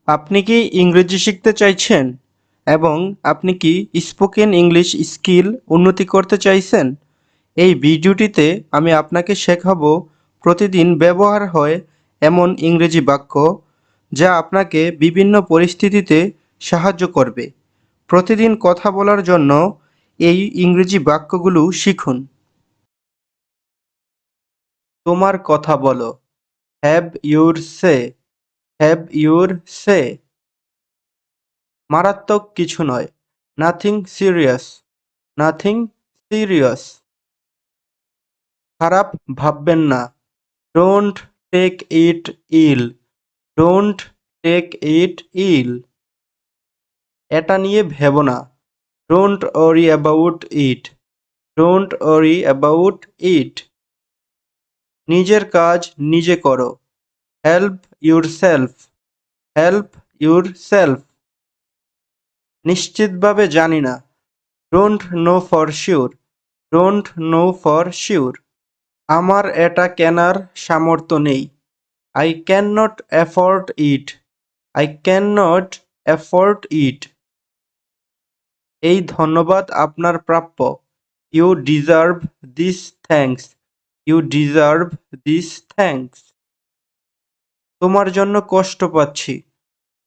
আপনি কি ইংরেজি শিখতে চাইছেন এবং আপনি কি স্পোকেন ইংলিশ স্কিল উন্নতি করতে চাইছেন? এই ভিডিওটিতে আমি আপনাকে শেখাবো প্রতিদিন ব্যবহার হয় এমন ইংরেজি বাক্য যা আপনাকে বিভিন্ন পরিস্থিতিতে সাহায্য করবে। প্রতিদিন কথা বলার জন্য এই ইংরেজি বাক্যগুলো শিখুন। তোমার কথা বলো। Have your say. Have your say. মারাত্মক কিছু নয়। Nothing serious. Nothing serious. খারাপ ভাববেন না। Don't take it ill. Don't take it ill. এটা নিয়ে ভেবো না। Don't worry about it. Don't worry about it. নিজের কাজ নিজে করো। Help yourself. Help yourself. নিশ্চিতভাবে জানি না। Don't know for sure. Don't know for sure. আমার এটা কেনার সামর্থ্য নেই। I cannot afford it. I cannot afford it. এই ধন্যবাদ আপনার প্রাপ্য। You deserve this thanks. You deserve this thanks. তোমার জন্য কষ্ট পাচ্ছি।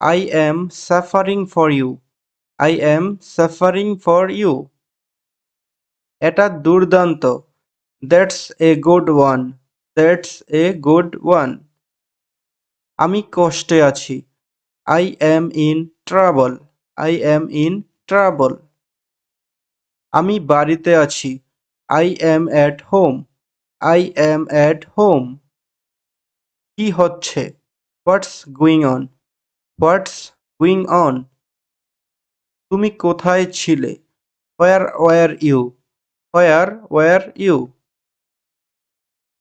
I am suffering for you. I am suffering for you. এটা দুর্দান্ত। That's a good one. That's a good one. আমি কষ্টে আছি। I am in trouble. I am in trouble. আমি বাড়িতে আছি। I am at home. I am at home. কি হচ্ছে? What's going on? What's going on? তুমি কোথায় ছিলে? Where were you? Where were you?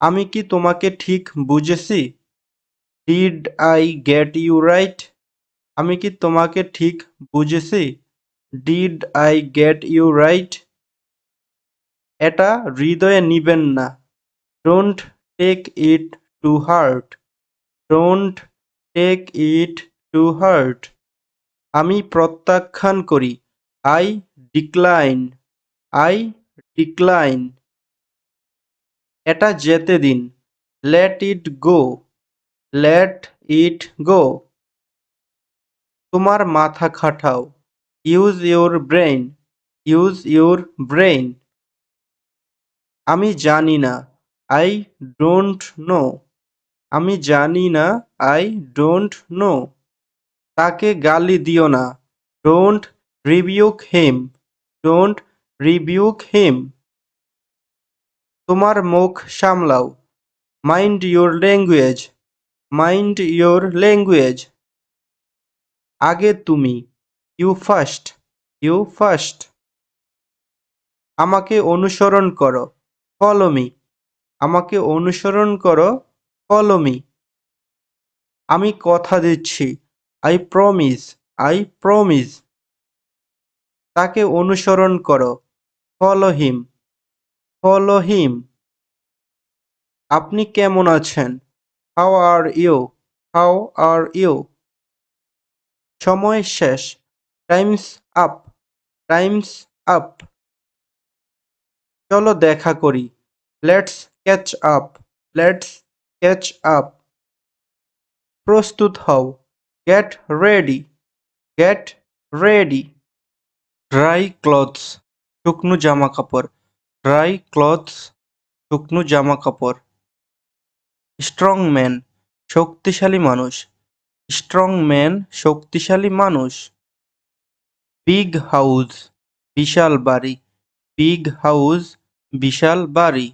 আমি কি তোমাকে ঠিক বুঝেছি? Did I get you right? আমি কি তোমাকে ঠিক বুঝেছি? Did I get you right? এটা হৃদয়ে নিবেন না। Don't take it to heart. Don't take it to heart. আমি প্রত্যাখ্যান করি। I decline. I decline. এটা যেতে দিন। Let it go. Let it go. তোমার মাথা খাটাও। Use your brain. Use your brain. আমি জানি না। I don't know. আমি জানি না। I don't know. তাকে গালি দিও না। Don't rebuke him. Don't rebuke him. তোমার মুখ সামলাও। Mind your language. Mind your language. আগে তুমি। You first. You first. আমাকে অনুসরণ করো। Follow me. আমাকে অনুসরণ করো। Follow me. আমি কথা দিচ্ছি। I promise. I promise. তাকে অনুসরণ করো। Follow him. Follow him. আপনি কেমন আছেন? How are you? How are you? সময় শেষ। Time's up. Time's up. চলো দেখা করি। Let's catch up. Let's catch up. প্রস্তুত হও। Get ready. Get ready. Dry clothes. শুকনো জামা কাপড়। Dry clothes. শুকনো জামা কাপড়। Strong man. শক্তিশালী মানুষ। Strong man. শক্তিশালী মানুষ। Big house. বিশাল বাড়ি। Big house. বিশাল বাড়ি।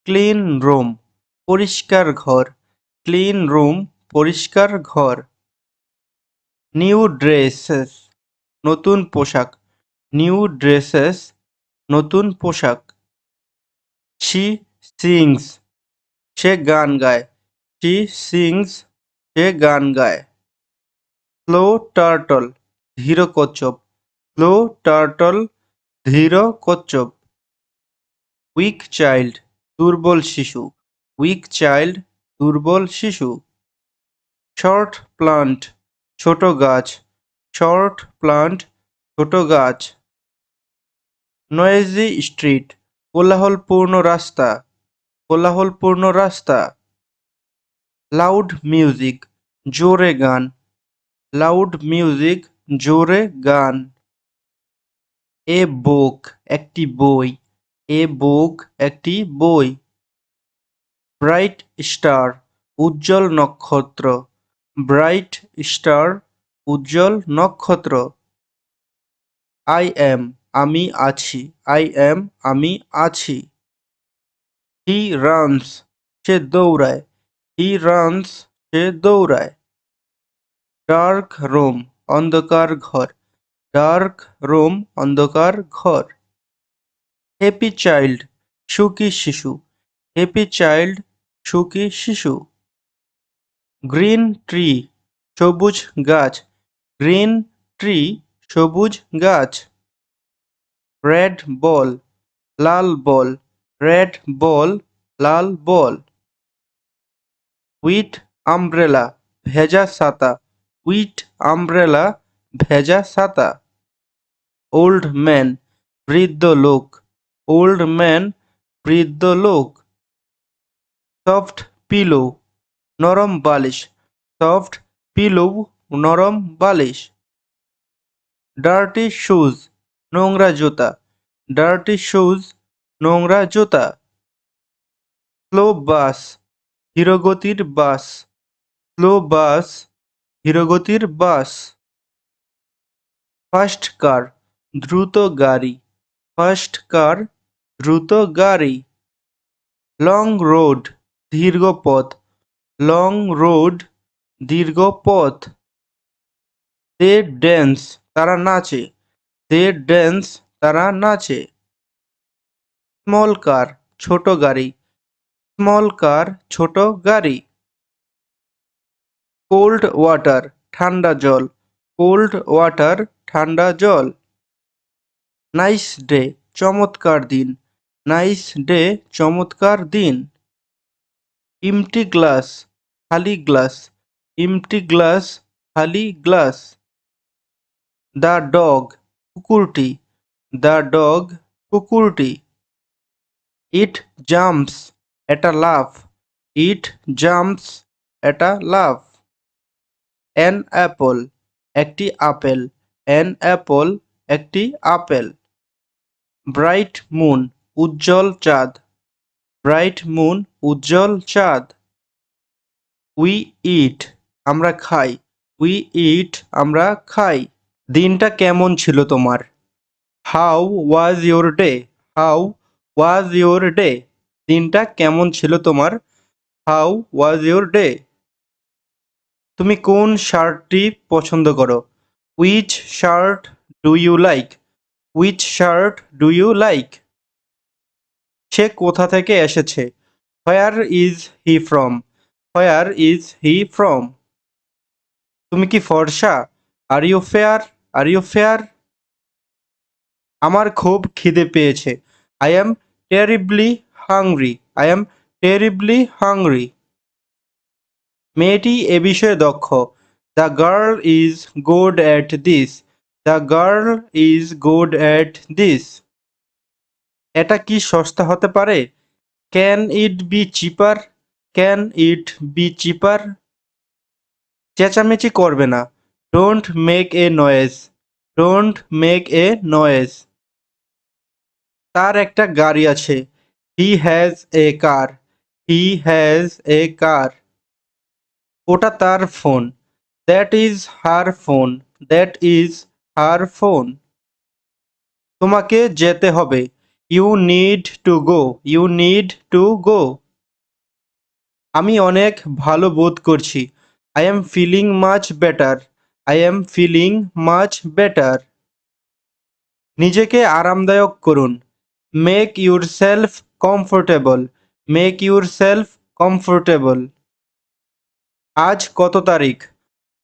Clean room. পরিষ্কার ঘর। Clean room. পরিষ্কার ঘর। New dresses. নতুন পোশাক। New dresses. নতুন পোশাক। She sings. সে গান গায়। She sings. সে গান গায়। Slow turtle. ধীর কচ্ছপ। Slow turtle. ধীর কচ্ছপ। Weak child. দুর্বল শিশু। Weak child. দুর্বল শিশু। শর্ট প্লান্ট ছোট গাছ, শর্ট প্লান্ট ছোট গাছ। নয়েজি স্ট্রিট কোলাহলপূর্ণ রাস্তা, কোলাহলপূর্ণ রাস্তা। লাউড মিউজিক জোরে গান, লাউড মিউজিক জোরে গান। এ বুক একটি বই, এ বুক একটি বই। ব্রাইট স্টার উজ্জ্বল নক্ষত্র, ব্রাইট স্টার উজ্জ্বল নক্ষত্র। আই অ্যাম আমি আছি, আই অ্যাম আমি আছি। হি রানস সে দৌড়ায়, হি রানস সে দৌড়ায়। ডার্ক রুম অন্ধকার ঘর, ডার্ক রুম অন্ধকার ঘর। হ্যাপি চাইল্ড সুখী শিশু, হ্যাপি চাইল্ড সুখী শিশু। গ্রিন ট্রি সবুজ গাছ, গ্রিন ট্রি সবুজ গাছ। Red ball Lal ball, red ball Lal ball. With umbrella ভেজা ছাতা, উইথ আমব্রেলা ভেজা ছাতা। ওল্ড ম্যান বৃদ্ধ লোক, ওল্ড ম্যান বৃদ্ধ লোক। সফট পিলো নরম বালিশ, সফট পিলো নরম বালিশ। ডার্টি শুজ নোংরা জুতা, ডার্টি শুজ নোংরা জুতা। স্লো বাস ধীরগতির বাস, স্লো বাস ধীরগতির বাস। ফাস্ট কার দ্রুত গাড়ি, ফাস্ট কার দ্রুত গাড়ি। লং রোড দীর্ঘ পথ, লং রোড দীর্ঘ পথ। দে ড্যান্স তারা নাচে, দে ড্যান্স তারা নাচে। স্মল কার ছোট গাড়ি, স্মল কার ছোট গাড়ি। কোল্ড ওয়াটার ঠান্ডা জল, কোল্ড ওয়াটার ঠান্ডা জল। নাইস ডে চমৎকার দিন, নাইস ডে চমৎকার দিন। ইমটি গ্লাস খালি গ্লাস, ইমটি গ্লাস খালি গ্লাস। দ্য ডগ কুকুরটি, দ্য ডগ কুকুরটি। ইট জাম্পস এটা লাফ, ইট জাম্পস এটা লাফ। অ্যান অ্যাপল একটি আপেল, অ্যান অ্যাপল একটি আপেল। ব্রাইট মুন উজ্জ্বল চাঁদ, ব্রাইট মুন উজ্জ্বল চাঁদ। উই ইট আমরা খাই, উই ইট আমরা খাই। দিনটা কেমন ছিল তোমার? How was your day, how was your day. দিনটা কেমন ছিল তোমার? How was your day. তুমি কোন শার্টটি পছন্দ করো? Which shirt do you like, which shirt do you like. সে কোথা থেকে এসেছে? Where is he from, where is he from. তুমি কি ফর্সা? Are you fair, are you fair. আমার খুব খিদে পেয়েছে। I am terribly hungry, I am terribly hungry. মেয়েটি এ বিষয়ে দক্ষ। The girl is good at this, the girl is good at this. এটা কি সস্তা হতে পারে? Can it be cheaper, can it be cheaper. চেঁচামেচি করবে না। Don't make a noise, don't make a noise. তার একটা গাড়ি আছে। He has a car, he has a car. ওটা তার ফোন। That is her phone, that is her phone. তোমাকে যেতে হবে। You need to go, you need to go. আমি অনেক ভালো বোধ করছি। I am feeling much better, I am feeling much better. নিজেকে আরামদায়ক করুন। Make yourself comfortable, make yourself comfortable. আজ কত তারিখ?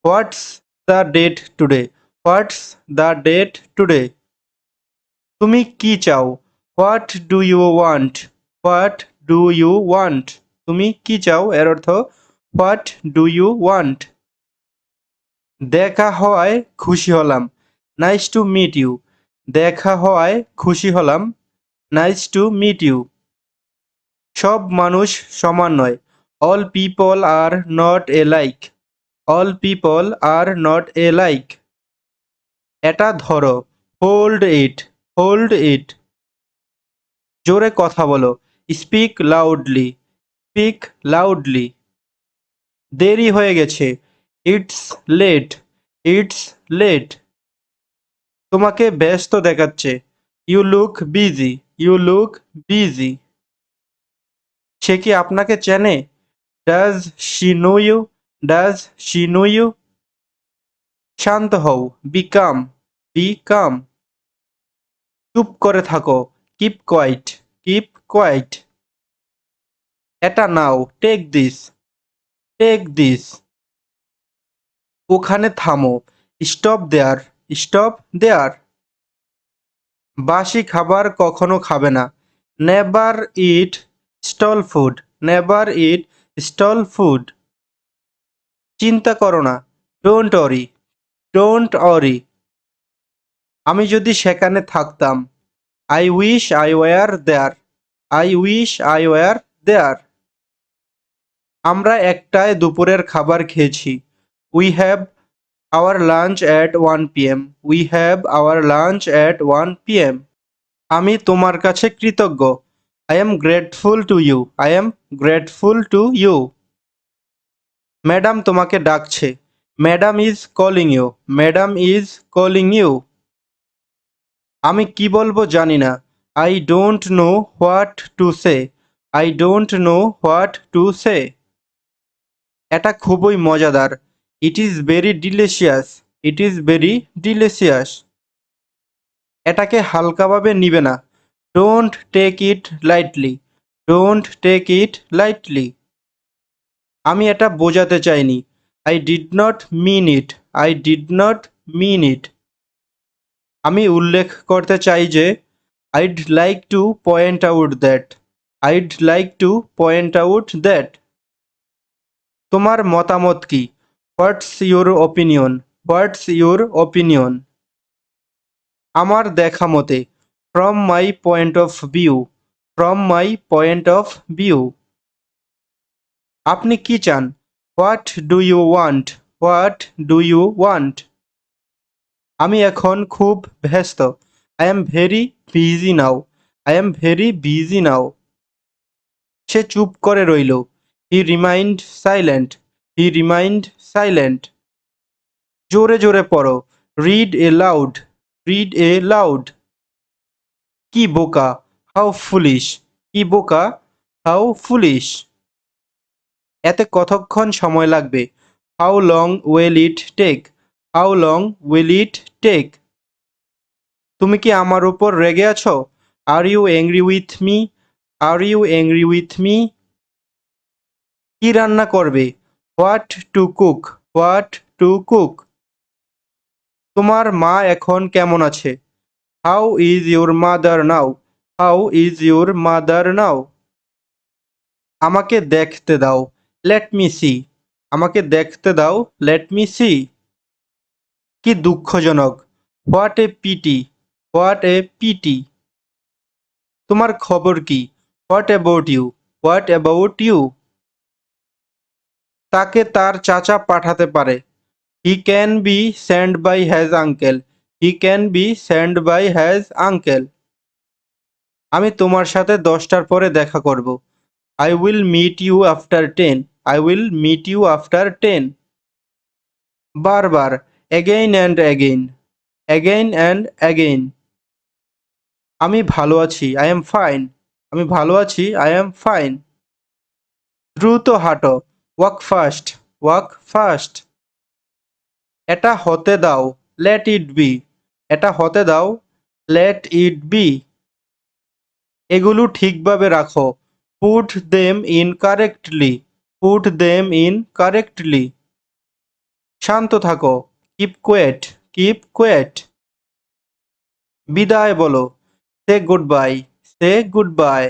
What's the date today, what's the date today. তুমি কি চাও? What do you want, what do you want. তুমি কি চাও এর অর্থ হোয়াট ডু ইউ ওয়ান্ট। দেখা হওয়ায় খুশি হলাম। Nice to meet you. দেখা হওয়ায় খুশি হলাম। Nice to meet you. সব মানুষ সমান নয়। All people are not alike. All people are not alike. এটা ধরো। Hold it. Hold it. জোরে কথা বলো। Speak loudly. Speak loudly. দেরি হয়ে গেছে। It's late. It's late. তোমাকে ব্যস্ত দেখাচ্ছে। You look busy. You look busy. সে কি আপনাকে চেনে? Does she know you? Does she know you? শান্ত হও। Be calm. Be calm. চুপ করে থাকো। Keep quiet. Keep quiet. এটা নাও। Take this. Take this. ওখানে থামো। Stop there. Stop there. বাসি খাবার কখনো খাবে না। Never eat stale food. Never eat stale food. চিন্তা করো না। ডোন্ট অরি। ডোন্ট অরি। আমি যদি সেখানে থাকতাম। I wish I were there. I wish I were there. আমরা একটায় দুপুরের খাবার খেয়েছি। We have our lunch at 1 p.m. We have our lunch at 1 p.m. আমি তোমার কাছে কৃতজ্ঞ। I am grateful to you. I am grateful to you. Madam তোমাকে ডাকছে। Madam is calling you. Madam is calling you. আমি কি বলবো জানি না। I don't know what to say. I don't know what to say. এটা খুবই মজাদার। It is very delicious. It is very delicious. এটাকে হালকাভাবে নিবে না। Don't take it lightly. Don't take it lightly. আমি এটা বোঝাতে চাইনি। I did not mean it. I did not mean it. আমি উল্লেখ করতে চাই যে I'd like to point out that. I'd like to point out that. তোমার মতামত কি? What's your opinion? What's your opinion? আমার দেখা মতে। From my point of view. From my point of view. আপনি কি চান? What do you want? What do you want? আমি এখন খুব ব্যস্ত। I am very busy now. I am very busy now. সে চুপ করে রইল। He remained silent. He remained silent. জোরে জোরে পড়ো। Read aloud. Read aloud. কি বোকা। How foolish. কি বোকা। How foolish. এতে কতক্ষণ সময় লাগবে? How long will it take? How long will it take? তুমি কি আমার উপর রেগে আছো? Are you angry with me? Are you angry with me? কি রান্না করবে? What to cook? What to cook? তোমার মা এখন কেমন আছে? How is your mother now? How is your mother now? আমাকে দেখতে দাও। Let me see. আমাকে দেখতে দাও। Let me see. কি দুঃখজনক। What a pity. What a pity. তোমার খবর কি? What about you? What about you? তাকে তার চাচা পাঠাতে পারে। He can be send by has uncle. He can be send by has uncle. আমি তোমার সাথে 10টার পরে দেখা করব। I will meet you after 10। I will meet you after 10। বারবার। Again and again. Again and again. আমি ভালো আছি। I am fine. আমি ভালো আছি। I am fine. দ্রুত হাঁটো। Walk fast. Walk fast. এটা হতে দাও। Let it be. এটা হতে দাও। Let it be. এগুলো ঠিকভাবে রাখো। Put them in correctly. Put them in correctly. শান্ত থাকো। Keep quiet. Keep quiet. বিদায় বলো। Say goodbye. Say goodbye.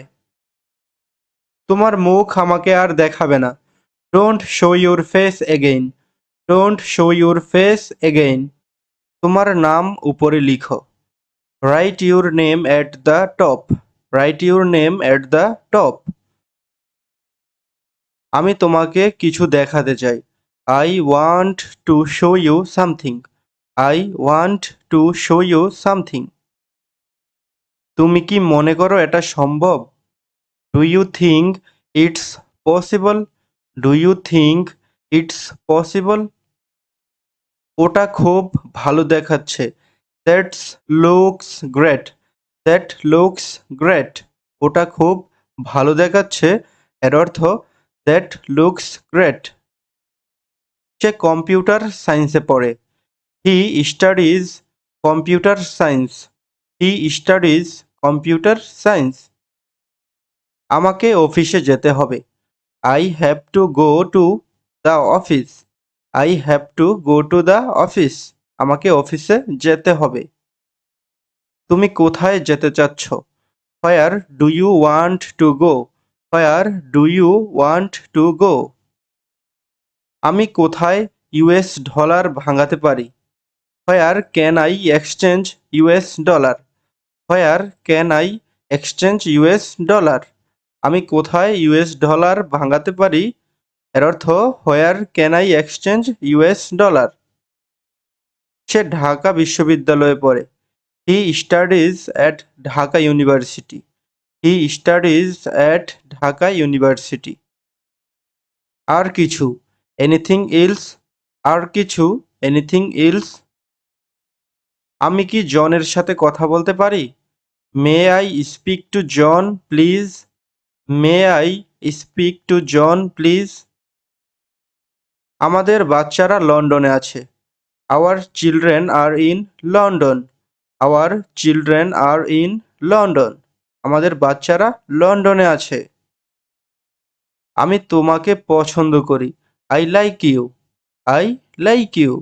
তোমার মুখ আমাকে আর দেখাবে না। Don't show your face again. Don't show your face again. তোমার নাম উপরে লিখো। Write your name at the top. Write your name at the top. আমি তোমাকে কিছু দেখাতে চাই। I want to show you something. I want to show you something. তুমি কি মনে করো এটা সম্ভব? Do you think it's possible? Do you think it's possible? ওটা খুব ভালো দেখাচ্ছে। That's looks great. That looks great. ওটা খুব ভালো দেখাচ্ছে, এর অর্থ দ্যাট লুকস গ্রেট। সে কম্পিউটার সায়েন্সে পড়ে। He studies computer science. He studies computer science. আমাকে অফিসে যেতে হবে। I have to go to the office. I have to go to the office. আমাকে অফিসে যেতে হবে। তুমি কোথায় যেতে চাচ্ছ? Where do you want to go? Where do you want to go? আমি কোথায় ইউএস ডলার ভাঙাতে পারি? Where can I exchange US dollar? Where can I exchange US dollar? আমি কোথায় ইউএস ডলার ভাঙাতে পারি? এর অর্থ where can I exchange US dollar? সে ঢাকা বিশ্ববিদ্যালয়ে পড়ে। He studies at Dhaka university. He studies at Dhaka university. আর কিছু? Anything else? আর কিছু? Anything else? আমি কি জনের সাথে কথা বলতে পারি? May I speak to John please? May I speak to John please? আমাদের বাচ্চারা লন্ডনে আছে। Our children are in London. Our children are in London. আমাদের বাচ্চারা লন্ডনে আছে। আমি তোমাকে পছন্দ করি। I like you. I like you.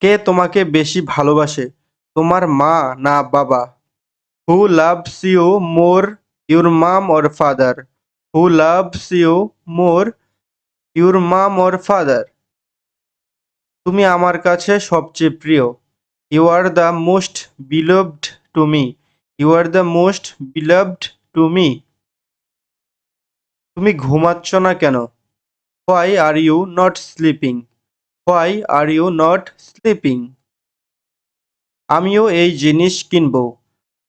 কে তোমাকে বেশি ভালোবাসে, তোমার মা না বাবা? হু loves you more, your mum or father? Who loves you more, your mum or father? তুমি আমার কাছে সবচেয়ে প্রিয়। You are the most beloved to me. You are the most beloved to me. তুমি ঘুমাচ্ছ না কেন? Why are you not sleeping? Why are you not sleeping? আমিও এই জিনিস কিনব।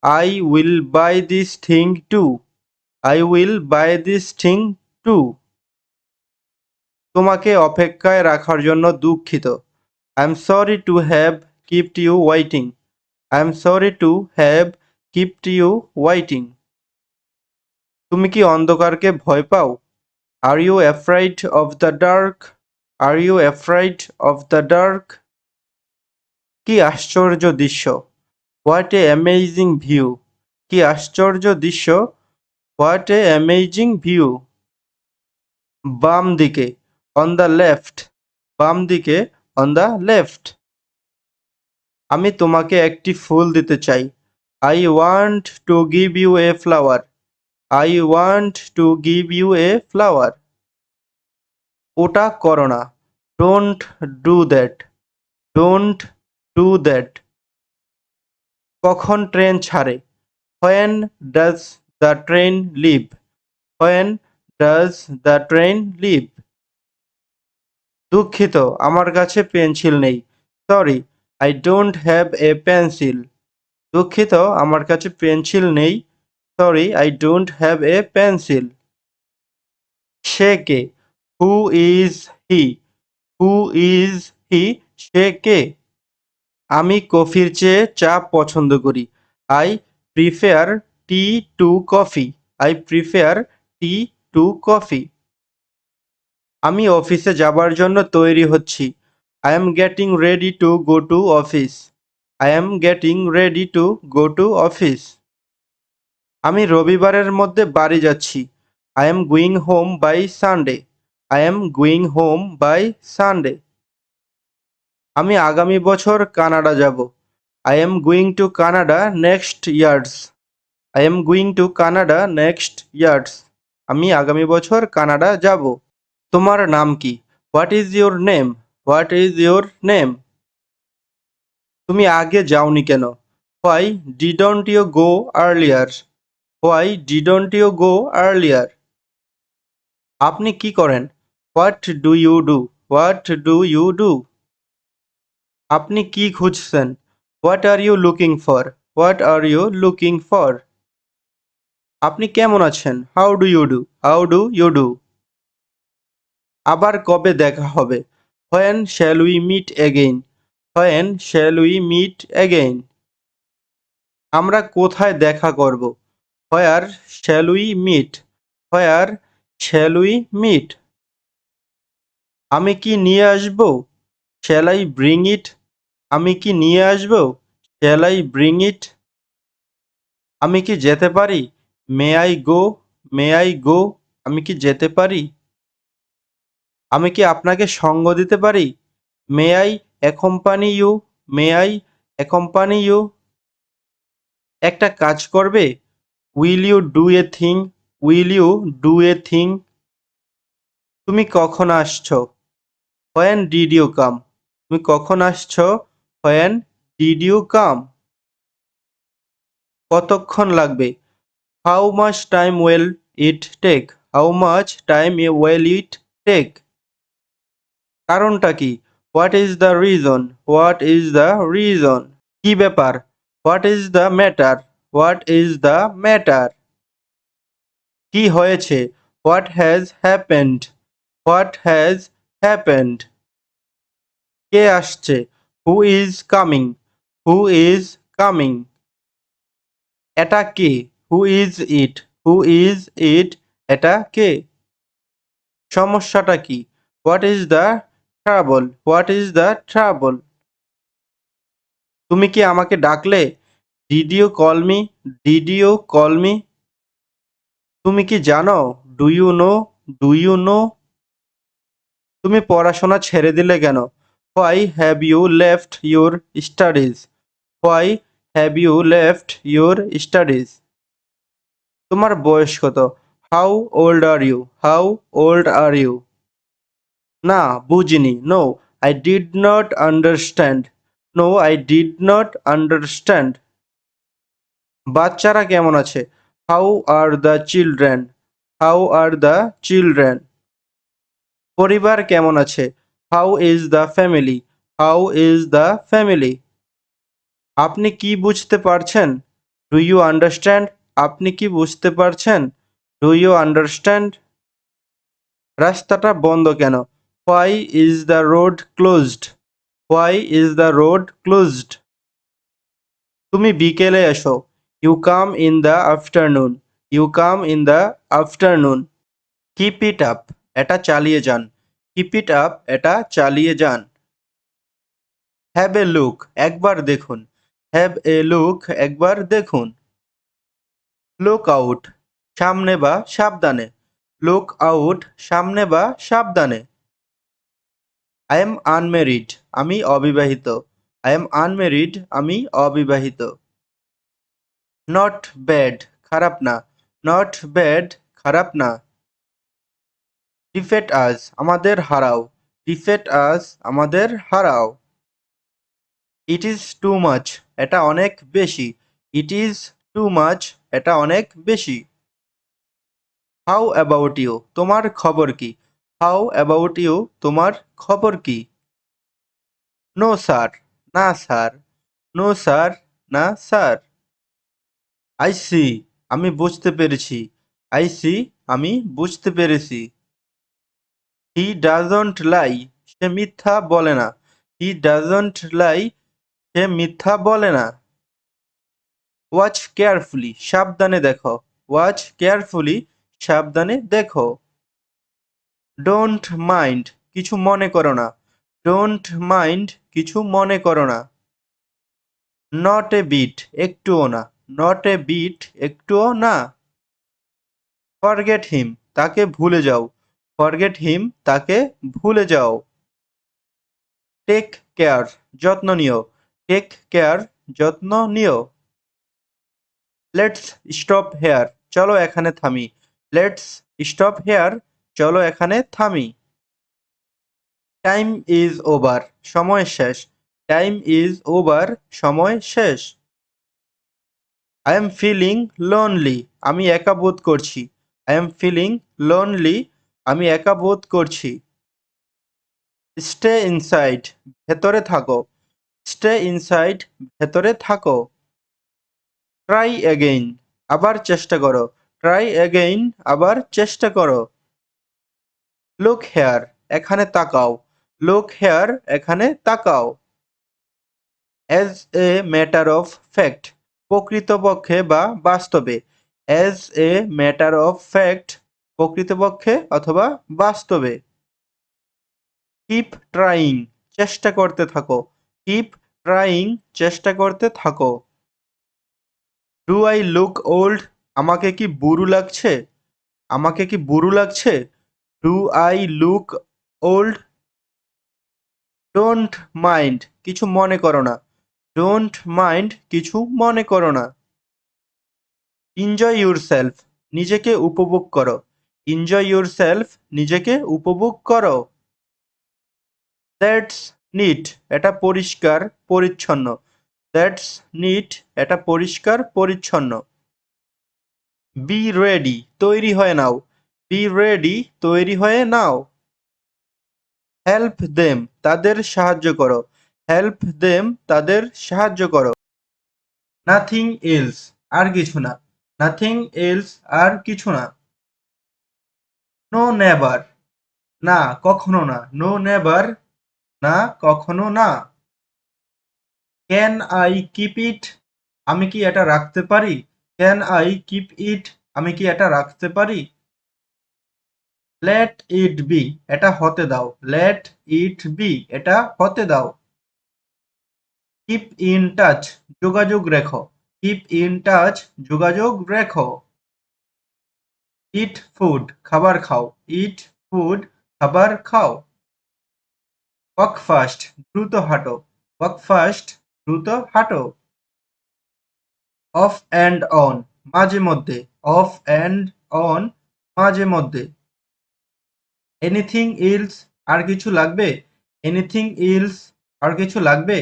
I will buy this thing too. I will buy this thing too. তোমাকে অপেক্ষায় রাখার জন্য দুঃখিত। I am sorry to have keeped you waiting. I am sorry to have keeped you waiting. তুমি কি অন্ধকারকে ভয় পাও? Are you afraid of the dark? Are you afraid of the dark? কি আশ্চর্য দৃশ্য! What a amazing view! কি আশ্চর্য দৃশ্য! What a amazing view! বাম দিকে, অন দ্য লেফট। বাম দিকে, অন দ্য লেফট। আমি তোমাকে একটি ফুল দিতে চাই। I want to give you a flower. I want to give you a flower. ওটা করো না। Don't do that. Don't do that. কখন ট্রেন ছাড়ে? When does the train leave? When does the train leave? দুঃখিত, আমার কাছে pencil নেই। Sorry, I don't have a pencil. দুঃখিত, আমার কাছে পেন্সিল নেই। Sorry, I don't have a pencil. সে কে? Who is he? Who is হি? সে কে? আমি কফির চেয়ে চা পছন্দ করি। I prefer tea to coffee. I prefer tea to coffee. আমি অফিসে যাবার জন্য তৈরি হচ্ছি। I am getting ready to go to office. I am getting ready to go to office. আমি রবিবারের মধ্যে বাড়ি যাচ্ছি। I am going home by Sunday. I am going home by Sunday. আমি আগামী বছর কানাডা যাব। I am going to Canada next years. I am going to Canada next years. আমি আগামী বছর কানাডা যাব। তোমার নাম কি? What is your name? What is your name? তুমি আগে যাওনি কেন? Why didn't you go earlier? Why didn't you go earlier? আপনি কি করেন? What do you do? What do you do? আপনি কি খুঁজছেন? What are you looking for? What are you looking for? আপনি কেমন আছেন? How do you do? How do you do? আবার কবে দেখা হবে? When shall we meet again? When shall we meet again? আমরা কোথায় দেখা করব? Where shall we meet? Where shall we meet? আমি কি নিয়ে আসব? Shall I bring it? আমি কি নিয়ে আসব? Shall I bring it? আমি কি যেতে পারি? May I go? May I go? আমি কি যেতে পারি? আমি কি আপনাকে সঙ্গ দিতে পারি? May I accompany you? May I accompany you? একটা কাজ করবে? Will you do a thing? Will you do a thing? তুমি কখন আসছো? When did you come? তুমি কখন আসছো? When did you come? কতক্ষণ লাগবে? How much time will it take? How much time will it take? কারণটা কি? What is the reason? What is the reason? কি ব্যাপার? What is the matter? What is the matter? কি হয়েছে? What has happened? What has happened? কে আসছে? Who is coming? Who is coming? এটা কে? Who is it? Who is it? এটা কে? সমস্যাটা কি? What is the trouble? What is the trouble? তুমি কি আমাকে ডাকলে? Did you call me? Did you call me? তুমি কি জানো? Do you know? Do you know? তুমি পড়াশোনা ছেড়ে দিলে কেন? Why have you left your studies? Why have you left your studies? তোমার বয়স কত? How old are you? How old are you? না, বুঝিনি। No, I did not understand. No, I did not understand. বাচ্চারা কেমন আছে? How are the children? How are the children? পরিবার কেমন আছে? How is the family? How is the family? আপনি কি বুঝতে পারছেন? Do you understand? আপনি কি বুঝতে পারছেন? Do you understand? রাস্তাটা বন্ধ কেন? Why is the road closed? Why is the road closed? তুমি বিকেলে এসো। You come in the afternoon. You come in the afternoon. Keep it up. এটা চালিয়ে যান। Keep it up. এটা চালিয়ে যান। Have a look. একবার দেখুন। Have a look. একবার দেখুন। Look out. সামনে বা সাবধানে। Look out. সামনে বা সাবধানে। I am unmarried. আমি অবিবাহিত। I am unmarried. আমি অবিবাহিত। Not bad. খারাপ না। Not bad. খারাপ না। Defeat us. আমাদের হারাও। Defeat us. আমাদের হারাও। It is too much. এটা অনেক বেশি। It is too much. এটা অনেক বেশি। How about you? তোমার খবর কি? How about you? তোমার খবর কি? No sir. না স্যার। No sir. না স্যার। I see. আমি বুঝতে পেরেছি। I see. আমি বুঝতে পেরেছি। হি ডাজন্ট লাই। সে মিথ্যা বলে না। হি ডাজন্ট লাই। সে মিথ্যা বলে না। Watch carefully. সাবধানে দেখো। Watch carefully. সাবধানে দেখো। Don't mind. কিছু মনে করো না। Don't mind. কিছু মনে করো না। Not a bit. একটুও না। Not a bit. একটুও না। Forget him. তাকে ভুলে যাও। Forget him. তাকে ভুলে যাও। Take care. যত্ন নিও। Take care. যত্ন নিও। Let's stop here. চলো এখানে থামি। Let's stop here. চলো এখানে থামি। টাইম ইজ ওভার, সময় শেষ। টাইম ইজ ওভার, সময় শেষ। আই এম ফিলিং লোনলি, আমি একা বোধ করছি। আই এম ফিলিং লোনলি, আমি একা বোধ করছি। স্টে ইনসাইড, ভেতরে থাকো। স্টে ইনসাইড, ভেতরে থাকো। ট্রাই এগেইন, আবার চেষ্টা করো। ট্রাই এগেইন, আবার চেষ্টা করো। লুক হেয়ার, এখানে তাকাও। লুক হেয়ার, এখানে তাকাও। As a matter of fact, প্রকৃতপক্ষে বা বাস্তবে। As a matter of fact, প্রকৃতপক্ষে অথবা বাস্তবে। কিপ ট্রাইং, চেষ্টা করতে থাকো। কিপ ট্রাইং, চেষ্টা করতে থাকো। ডু আই লুক ওল্ড, আমাকে কি বুড়ো লাগছে? আমাকে কি বুড়ো লাগছে? Do I look old? Don't mind, কিছু মনে করো না। ডোন্ট মাইন্ড, কিছু মনে করো না। এনজয় ইউরসেলফ, নিজেকে উপভোগ করো। এনজয় ইউরসেলফ, নিজেকে উপভোগ করো। দ্যাটস নিট, এটা পরিষ্কার পরিচ্ছন্ন। দ্যাটস নিট, এটা পরিষ্কার পরিচ্ছন্ন। বি রেডি, তৈরি হয়ে নাও। বি রেডি, তৈরি হয়ে নাও। হেল্প দেম, তাদের সাহায্য করো। হেল্প দেম, তাদের সাহায্য করো। নাথিং এলস, আর কিছু না। নাথিং এলস, আর কিছু না। নো নেভার, না কখনো না। নো নেভার, না কখনো না। ক্যান আই কিপ ইট, আমি কি এটা রাখতে পারি? ক্যান আই কিপ ইট, আমি কি এটা রাখতে পারি? লেট ইট বি, এটা হতে দাও। লেট ইট বি, এটা হতে দাও। কিপ ইন টাচ, যোগাযোগ রেখো। কিপ ইন টাচ, যোগাযোগ রেখো। ইট ফুড, খাবার খাও। ইট ফুড, খাবার খাও। ওয়াক ফাস্ট, দ্রুত হাঁটো। ওয়াক ফাস্ট, দ্রুত হাঁটো। অফ অ্যান্ড অন, মাঝে মধ্যে। অফ অ্যান্ড অন, মাঝে মধ্যে। এনিথিং ইলস, আর কিছু লাগবে? এনিথিং ইলস, আর কিছু লাগবে?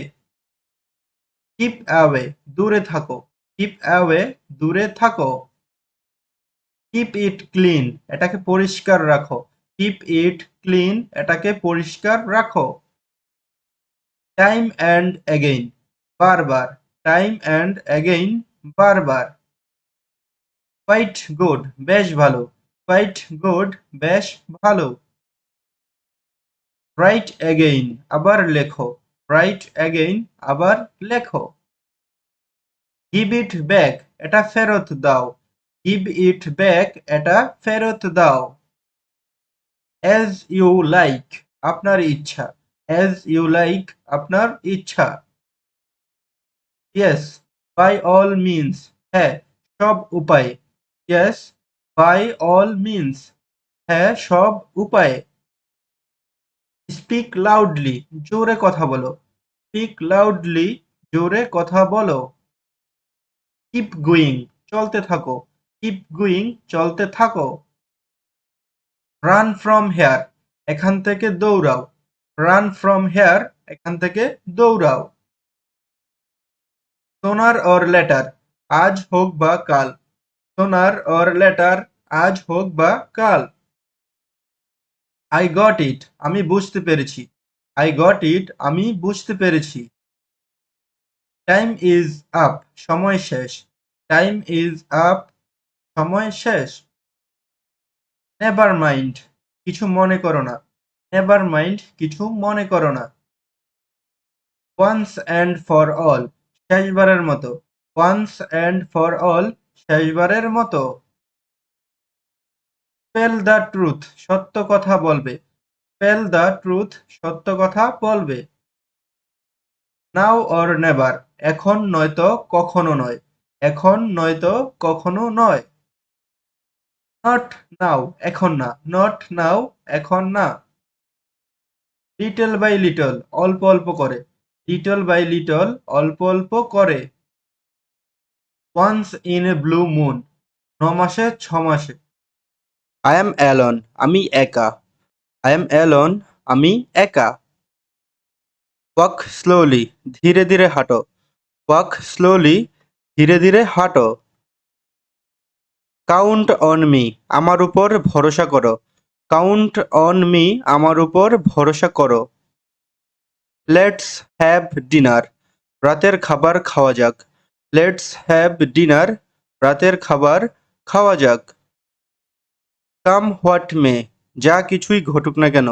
কিপ অ্যাওয়ে, দূরে থাকো। কিপ অ্যাওয়ে, দূরে থাকো। কিপ ইট ক্লিন, এটাকে পরিষ্কার রাখো। কিপ ইট ক্লিন, এটাকে পরিষ্কার রাখো। টাইম অ্যান্ড অ্যাগেইন, বারবার। টাইম অ্যান্ড অ্যাগেইন, বারবার। কোয়াইট গুড, বেশ ভালো। কোয়াইট গুড, বেশ ভালো। রাইট অ্যাগেইন, আবার লেখো। রাইট অ্যাগেইন, আবার লেখো। গিভ ইট ব্যাক, এটা ফেরত দাও। গিভ ইট ব্যাক, এটা ফেরত দাও। অ্যাজ ইউ লাইক, আপনার ইচ্ছা। অ্যাজ ইউ লাইক, আপনার ইচ্ছা। ইয়েস, বাই অল মিনস, হ্যাঁ সব উপায়ে। ইয়েস, বাই অল মিনস, হ্যাঁ সব উপায়ে। স্পিক লাউডলি, জোরে কথা বলো। স্পিক লাউডলি, জোরে কথা বলো। কিপ গোয়িং, চলতে থাকো। কিপ গোয়িং, চলতে থাকো। রান ফ্রম হেয়ার, এখান থেকে দৌড়াও। রান ফ্রম হেয়ার, এখান থেকে দৌড়াও। সোনার অর লেটার, আজ হোক বা কাল। সোনার অর লেটার, আজ হোক বা কাল। আই গট ইট, আমি বুঝতে পেরেছি। আই গট ইট, আমি বুঝতে পেরেছি। টাইম ইজ আপ, সময় শেষ। টাইম ইজ আপ, সময় শেষ। নেভার মাইন্ড, কিছু মনে করো না। নেভার মাইন্ড, কিছু মনে করো না। ওয়ান্স অ্যান্ড ফর অল, শেষবারের মতো। ওয়ান্স অ্যান্ড ফর অল, শেষবারের মতো। স্পেল দ্য ট্রুথ, সত্য কথা বলবে। স্পেল দ্য ট্রুথ, সত্য কথা বলবে। নাও অর নেভার, এখন নয়তো কখনো নয়। এখন নয়তো কখনো নয়। নট নাও, এখন না। নট নাও, এখন না। লিটল বাই লিটল, অল্প অল্প করে। লিটল বাই লিটল, অল্প অল্প করে। Once in a blue moon, 9 মাসে 6 মাসে। আই এম অ্যালোন, আমি একা। আই এম অ্যালোন, আমি একা। ওয়াক স্লোলি, ধীরে ধীরে হাঁটো। ওয়াক স্লোলি, ধীরে ধীরে হাঁটো। কাউন্ট অন মি, আমার উপর ভরসা করো। কাউন্ট অন মি, আমার উপর ভরসা করো। লেটস হ্যাভ ডিনার, রাতের খাবার খাওয়া যাক। লেটস হ্যাভ ডিনার, রাতের খাবার খাওয়া যাক। কাম হোয়াট মে, যা কিছুই ঘটুক না কেন।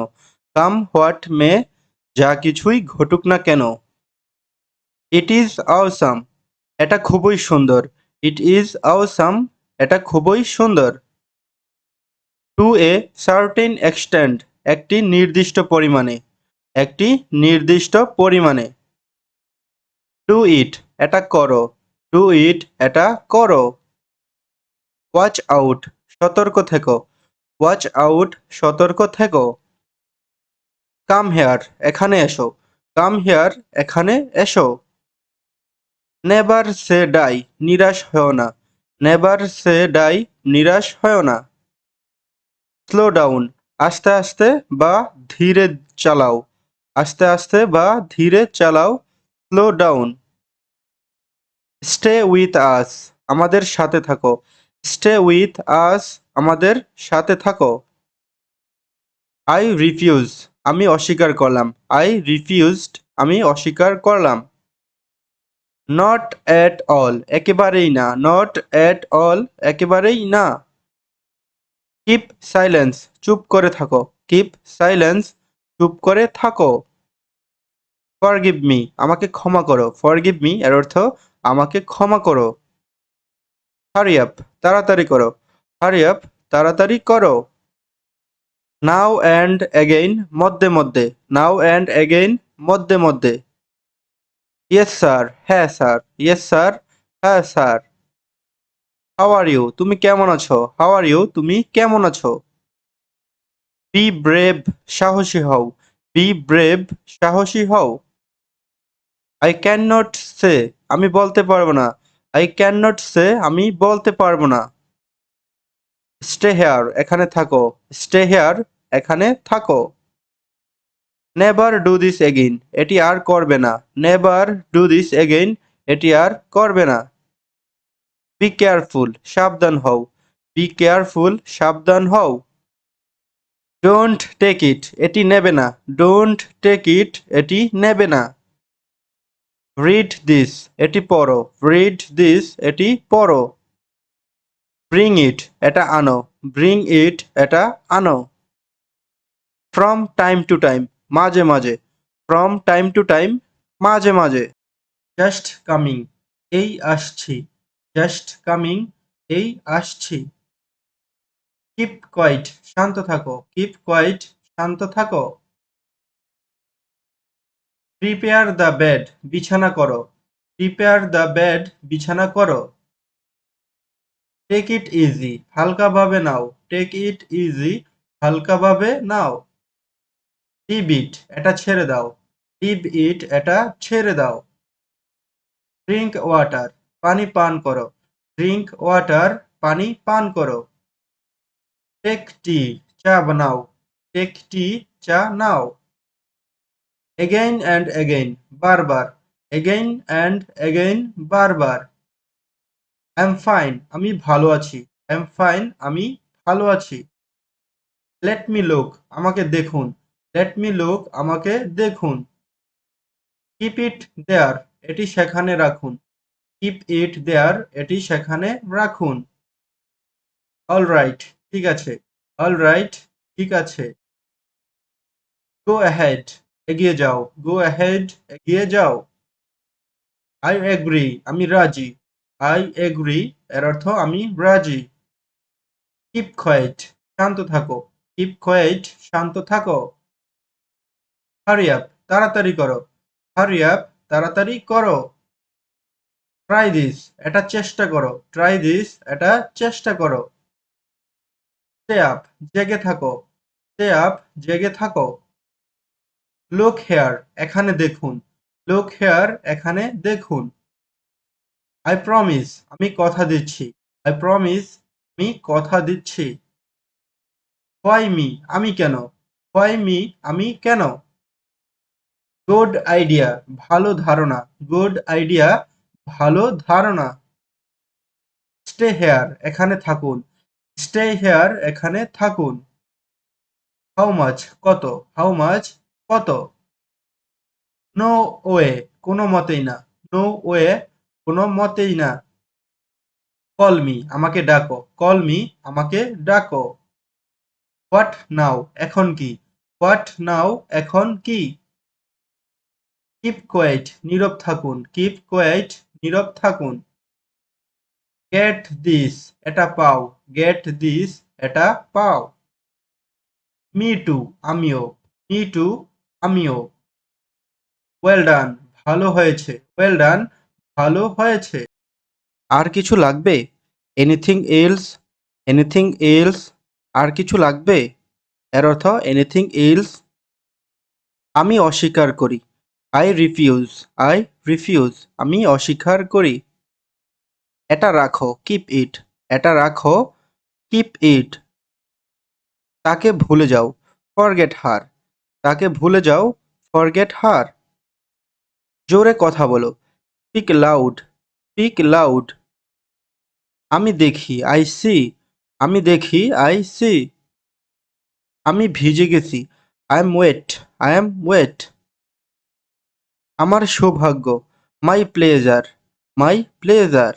কাম হোয়াট মে, যা কিছুই ঘটুক না কেন। ইট ইজ অসাম, এটা খুবই সুন্দর। ইট ইজ অসাম, এটা খুবই সুন্দর। টু এ সার্টেন এক্সটেন্ট, একটি নির্দিষ্ট পরিমাণে। একটি নির্দিষ্ট পরিমাণে। ডু ইট, এটা করো। ডু ইট, এটা করো। ওয়াচ আউট, সতর্ক থেকো। ওয়াচ আউট, সতর্ক থেকো। কাম হেয়ার, এখানে এসো। কাম হেয়ার, এখানে এসো। নেভার সে ডাই, নিরাশ হও না। নেভার সে ডাই, নিরাশ হও না। স্লো ডাউন, আস্তে আস্তে বা ধীরে চালাও। আস্তে আস্তে বা ধীরে চালাও। Slow down. Stay with us, আমাদের সাথে থাকো। স্টে উইথ আস, আমাদের সাথে থাকো। আই রিফিউজ, আমি অস্বীকার করলাম। আই রিফিউজড, আমি অস্বীকার করলাম। নট এট অল, একেবারেই না। নট এট অল, একেবারেই না। কিপ সাইলেন্স, চুপ করে থাকো। কিপ সাইলেন্স, চুপ করে থাকো। ফরগিভ মি, আমাকে ক্ষমা করো। ফরগিভ মি এর অর্থ আমাকে ক্ষমা করো। হারি আপ, তাড়াতাড়ি করো। হারি আপ, তাড়াতাড়ি করো। নাও অ্যান্ড অ্যাগেইন, মধ্যে মধ্যে। নাও অ্যান্ড অ্যাগেইন, মধ্যে মধ্যে। ইয়েস স্যার, হ্যাঁ স্যার। ইয়েস স্যার, হ্যাঁ স্যার। হাউ আর ইউ, তুমি কেমন আছো। হাউ আর ইউ, তুমি কেমন আছো। বি ব্রেভ, সাহসী হও। বি ব্রেভ, সাহসী হও। আই ক্যান নট সে, আমি বলতে পারবো না। আই ক্যান নট সে, আমি বলতে পারবো না। স্টে হেয়ার, এখানে থাকো। স্টে হেয়ার, এখানে থাকো। নেভার ডু দিস এগেইন, এটি আর করবে না। নেভার ডু দিস এগেইন, এটি আর করবে না। বি কেয়ারফুল, সাবধান হও। বি কেয়ারফুল, সাবধান হও। ডোন্ট টেক ইট, এটি নেবে না। ডোন্ট টেক ইট, এটি নেবে না। রিড দিস, এটি পড়ো। রিড দিস, এটি পড়ো। ব্রিং ইট, এটা আনো। ব্রিং ইট, এটা আনো। ফ্রম টাইম টু টাইম, মাঝে মাঝে। ফ্রম টাইম টু টাইম, মাঝে মাঝে। জাস্ট কামিং, এই আসছি। জাস্ট কামিং, এই আসছি। কিপ কোয়াইট, শান্ত থাকো। কিপ কোয়াইট, শান্ত থাকো। প্রিপেয়ার দ্য বেড, বিছানা করো। প্রিপেয়ার দ্য বেড, বিছানা করো। টেক ইট ইজি, হালকাভাবে নাও। টেক ইট ইজি, হালকাভাবে নাও। লিভ ইট, এটা ছেড়ে দাও। লিভ ইট, এটা ছেড়ে দাও। ড্রিঙ্ক ওয়াটার, পানি পান করো। ড্রিঙ্ক ওয়াটার, পানি পান করো। টেক টি, চা বানাও। টেক টি, চা নাও। এগেইন অ্যান্ড এগেইন, বারবার। এগেইন অ্যান্ড এগেইন, বারবার। এম ফাইন, আমি ভালো আছি। এম ফাইন, আমি ভালো আছি। লেট মি লুক, আমাকে দেখুন। লেট মি লুক, আমাকে দেখুন। কিপ ইট দেয়ার, এটি সেখানে রাখুন। কিপ ইট দেয়ার, এটি সেখানে রাখুন। অলরাইট, ঠিক আছে। অলরাইট, ঠিক আছে। গো অ্যাহেড, এগিয়ে যাও। গো অ্যাহেড, এগিয়ে যাও। আই এগ্রি, আমি রাজি। আই এগ্রি এর অর্থ আমি রাজি। কিপ কোয়েট, শান্ত থাকো। কিপ কোয়েট, শান্ত থাকো। হারি আপ, তাড়াতাড়ি করো। হারি আপ, তাড়াতাড়ি করো। ট্রাই দিস, এটা চেষ্টা করো। ট্রাই দিস, এটা চেষ্টা করো। স্টে আপ, জেগে থাকো। স্টে আপ, জেগে থাকো। লুক হেয়ার, এখানে দেখুন। লুক হেয়ার, এখানে দেখুন। আই প্রমিস, আমি কথা দিচ্ছি। আই প্রমিস, আমি কথা দিচ্ছি। হোয়াই মি, আমি কেন। হোয়াই মি, আমি কেন? গুড আইডিয়া, ভালো ধারণা। গুড আইডিয়া, ভালো ধারণা। স্টে হেয়ার, এখানে থাকুন। স্টে হেয়ার, এখানে থাকুন। হাউ মাচ, কত। হাউ মাচ, কত। নো ওয়ে, কোনো মতেই না। নো ওয়ে, কোনো মতেই না। কল মি, আমাকে ডাকো। কল মি, আমাকে ডাকো। হোয়াট নাও, এখন কি। হোয়াট নাও, এখন কি। কিপ কোয়েট, নীরব থাকুন। কিপ কোয়েট, নীরব থাকুন। গেট দিস, এটা পাও। গেট দিস, এটা পাও। মি টু, আমিও। মি টু, আমিও। ওয়েল ডান, ভালো হয়েছে। ওয়েল ডান, ভালো হয়েছে। আর কিছু লাগবে? Anything else, anything else. আর কিছু লাগবে? এর অর্থ এনিথিং এলস। আমি অস্বীকার করি। I refuse, I refuse. আমি অস্বীকার করি। এটা রাখো, কিপ ইট। এটা রাখো, কিপ ইট। তাকে ভুলে যাও, ফরগেট হার। তাকে ভুলে যাও, ফরগেট হার। জোরে কথা বলো, স্পিক লাউড, স্পিক লাউড। আমি দেখি, আই সি। আমি দেখি, আই সি। আমি ভিজে গেছি, I am wet, I am wet. আমার সৌভাগ্য, মাই প্লেজার, মাই প্লেজার।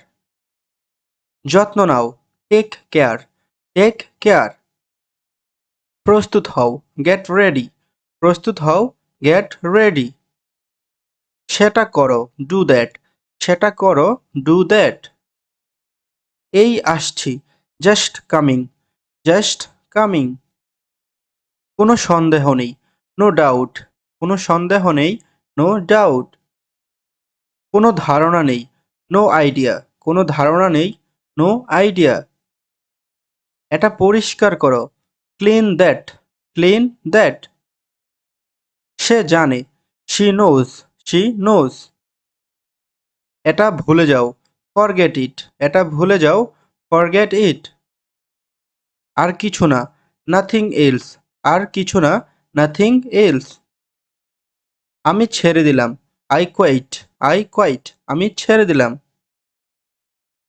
যত্ন নাও, টেক কেয়ার, টেক কেয়ার। প্রস্তুত হও, গেট রেডি। প্রস্তুত হও, গেট রেডি। সেটা করো, ডু দ্যাট। সেটা করো, ডু দ্যাট। এই আসছি, জাস্ট কামিং, জাস্ট কামিং। কোনো সন্দেহ নেই, নো ডাউট। কোনো সন্দেহ নেই, নো ডাউট। কোনো ধারণা নেই, নো আইডিয়া। কোনো ধারণা নেই, নো আইডিয়া। এটা পরিষ্কার করো, ক্লিন দ্যাট, ক্লিন দ্যাট। সে জানে, শি নোজ, শি নোজ। এটা ভুলে যাও, ফরগেট ইট। এটা ভুলে যাও, ফরগেট ইট। আর কিছু না, নাথিং এলস। আর কিছু না, নাথিং এলস। আমি ছেড়ে দিলাম, আই কোয়াইট, আই কোয়াইট। আমি ছেড়ে দিলাম।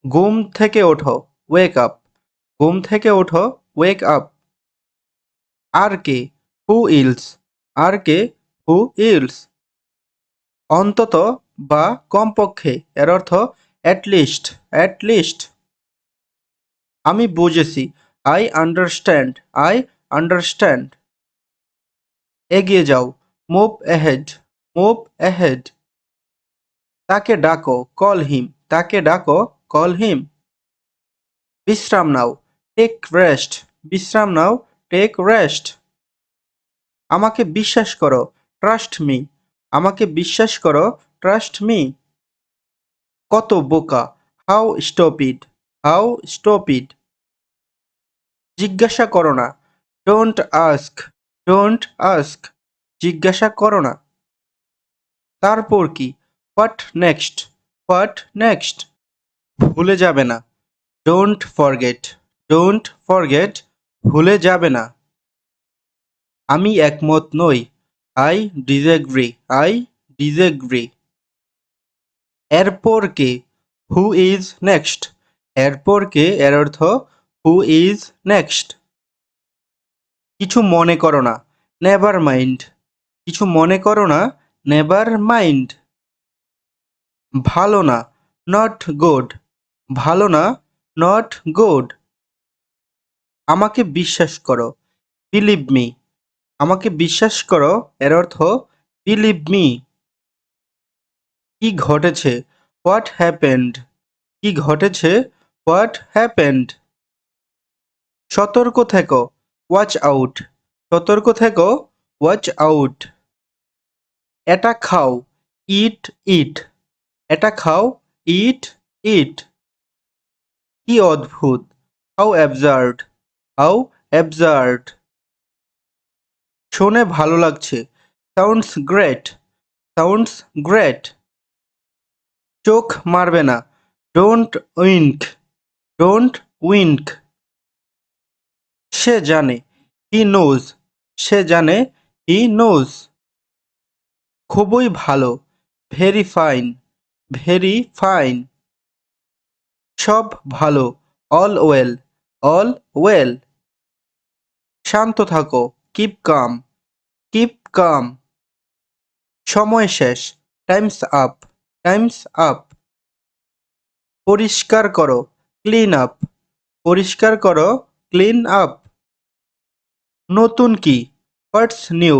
ঘুম থেকে ওঠো, ওয়েক আপ। ঘুম থেকে ওঠো, ওয়েক আপ। আর কে, হু ইলস। আর কে, হু ইলস। অন্তত বা কমপক্ষে, এর অর্থ অ্যাট লিস্ট, অ্যাট লিস্ট। আমি বুঝেছি, আই আন্ডারস্ট্যান্ড, আই আন্ডারস্ট্যান্ড। এগিয়ে যাও, মুভ অ্যাহেড, মুভ অ্যাহেড। তাকে ডাকো, কল হিম। তাকে ডাকো, কল হিম। বিশ্রাম নাও, টেক রেস্ট। বিশ্রাম নাও, টেক রেস্ট। আমাকে বিশ্বাস করো, ট্রাস্ট মি। আমাকে বিশ্বাস করো, ট্রাস্ট মি। কত বোকা, হাউ স্টপিড, হাউ স্টপিড। জিজ্ঞাসা করো না, ডোন্ট আস্ক, ডোন্ট আস্ক। জিজ্ঞাসা করো না। তারপর কি, হোয়াট নেক্সট, হোয়াট নেক্সট। ভুলে যাবে না, ডোন্ট ফরগেট, ডোন্ট ফরগেট। ভুলে যাবে না। আমি একমত নই, আই ডিসএগ্রি, আই ডিসএগ্রি। এরপর কে, হু ইজ নেক্সট। এরপর কে, এর অর্থ হু ইজ নেক্সট। কিছু মনে করো না, নেভার মাইন্ড। কিছু মনে করো না, নেভার মাইন্ড। ভালো না, নট গুড। ভালো না, নট গুড। আমাকে বিশ্বাস করো, বিলিভ মি। আমাকে বিশ্বাস করো, এর অর্থ বিলিভ মি। কি ঘটেছে, হোয়াট হ্যাপেন্ড। কি ঘটেছে, হোয়াট হ্যাপেন্ড। সতর্ক থেকো, ওয়াচ আউট। সতর্ক থেকো, ওয়াচ আউট। এটা খাও, ইট ইট। এটা খাও, ইট ইট। কি অদ্ভুত, হাউ অ্যাবসার্ড, হাউ অ্যাবসার্ড। শুনে ভালো লাগছে, সাউন্ডস গ্রেট, সাউন্ডস গ্রেট। চোখ মারবে না, ডোন্ট উইঙ্ক, ডোন্ট উইঙ্ক। সে জানে, হি নোজ, সে জানে, হি নোজ। খুবই ভালো, ভেরি ফাইন, ভেরি ফাইন। সব ভালো, অল ওয়েল, অল ওয়েল। শান্ত থাকো, কিপ কাম, কিপ কাম। সময় শেষ, টাইমস আপ, টাইমস আপ। পরিষ্কার করো, ক্লিন আপ, পরিষ্কার করো, ক্লিন আপ। নতুন কি, হোয়াটস নিউ,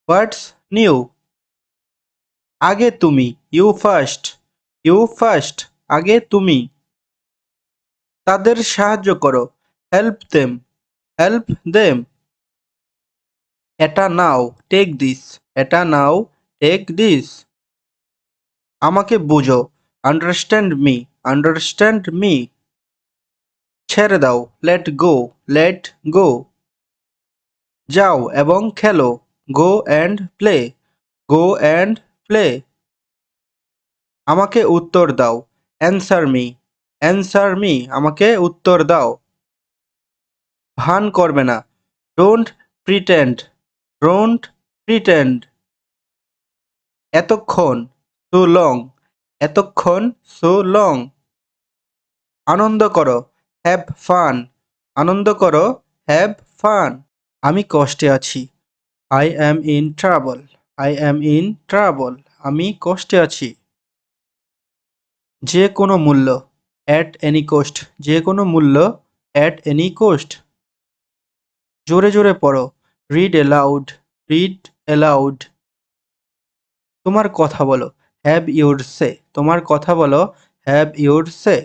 হোয়াটস নিউ। আগে তুমি, ইউ ফার্স্ট, ইউ ফার্স্ট, আগে তুমি। তাদের সাহায্য করো, হেল্প দেম, হেল্প দেম। এটা নাও, টেক দিস, এটা নাও, টেক দিস। আমাকে বুঝো, আন্ডারস্ট্যান্ড মি, আন্ডারস্ট্যান্ড মি। ছেড়ে দাও, লেট গো, লেট গো। যাও এবং খেলো, go and play, go and play. আমাকে উত্তর দাও, অ্যান্সার মি, অ্যান্সার মি, আমাকে উত্তর দাও। ভান করবে না, ডোন্ট প্রিটেন্ড, ডোন্ট প্রিটেন্ড। এতক্ষণ, সো লং, এতক্ষণ, সো লং। আনন্দ করো, হ্যাভ ফান, আনন্দ করো, হ্যাভ ফান। আমি কষ্টে আছি, I am in trouble, I am in trouble, আমি কষ্টে আছি। যে কোনো মূল্য, অ্যাট এনি কোস্ট, যে কোনো মূল্য, অ্যাট এনি কোস্ট। জোরে জোরে পড়ো, রিড এলাউড, রিড এলাউড। তোমার কথা বলো, হ্যাভ ইউর সে, তোমার কথা বলো, হ্যাভ ইউর সে।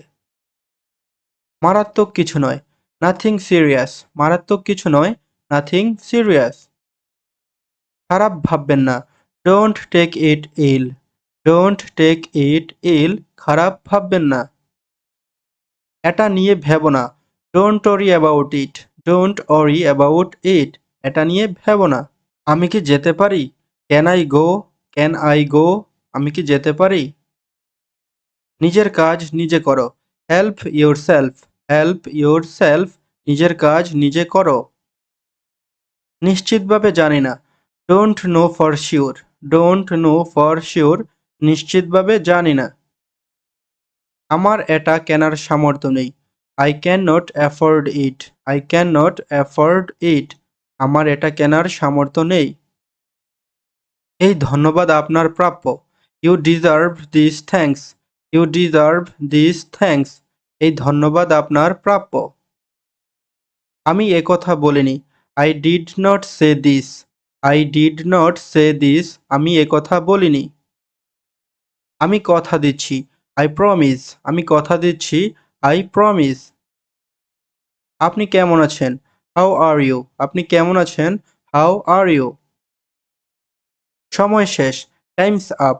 মারাত্মক কিছু নয়, নাথিং সিরিয়াস, মারাত্মক কিছু নয়, নাথিং সিরিয়াস। খারাপ ভাববেন না, don't take it ill, don't take it ill, খারাপ ভাববেন না। এটা নিয়ে ভেবো না, don't worry about it, don't worry about it, এটা নিয়ে ভেবো না। আমি কি যেতে পারি, can I go, can I go, আমি কি যেতে পারি। নিজের কাজ নিজে করো, help yourself, help yourself, নিজের কাজ নিজে করো। নিশ্চিতভাবে জানি না, don't know for sure, don't know for sure, নিশ্চিতভাবে জানি না। আমার এটা কেনার সামর্থ্য নেই, I can not afford it, I can not afford it, আমার এটা কেনার সামর্থ্য নেই। এই ধন্যবাদ আপনার প্রাপ্য, you deserve this thanks, you deserve this thanks, এই ধন্যবাদ আপনার প্রাপ্য। আমি একথা বলিনি, I did not say this, I did not say this, আমি একথা বলিনি। আমি কথা দিচ্ছি, আই প্রমিস, আমি কথা দিচ্ছি, আই প্রমিস। আপনি কেমন আছেন, হাউ আর ইউ, আপনি কেমন আছেন, হাউ আর ইউ। সময় শেষ, টাইমস আপ,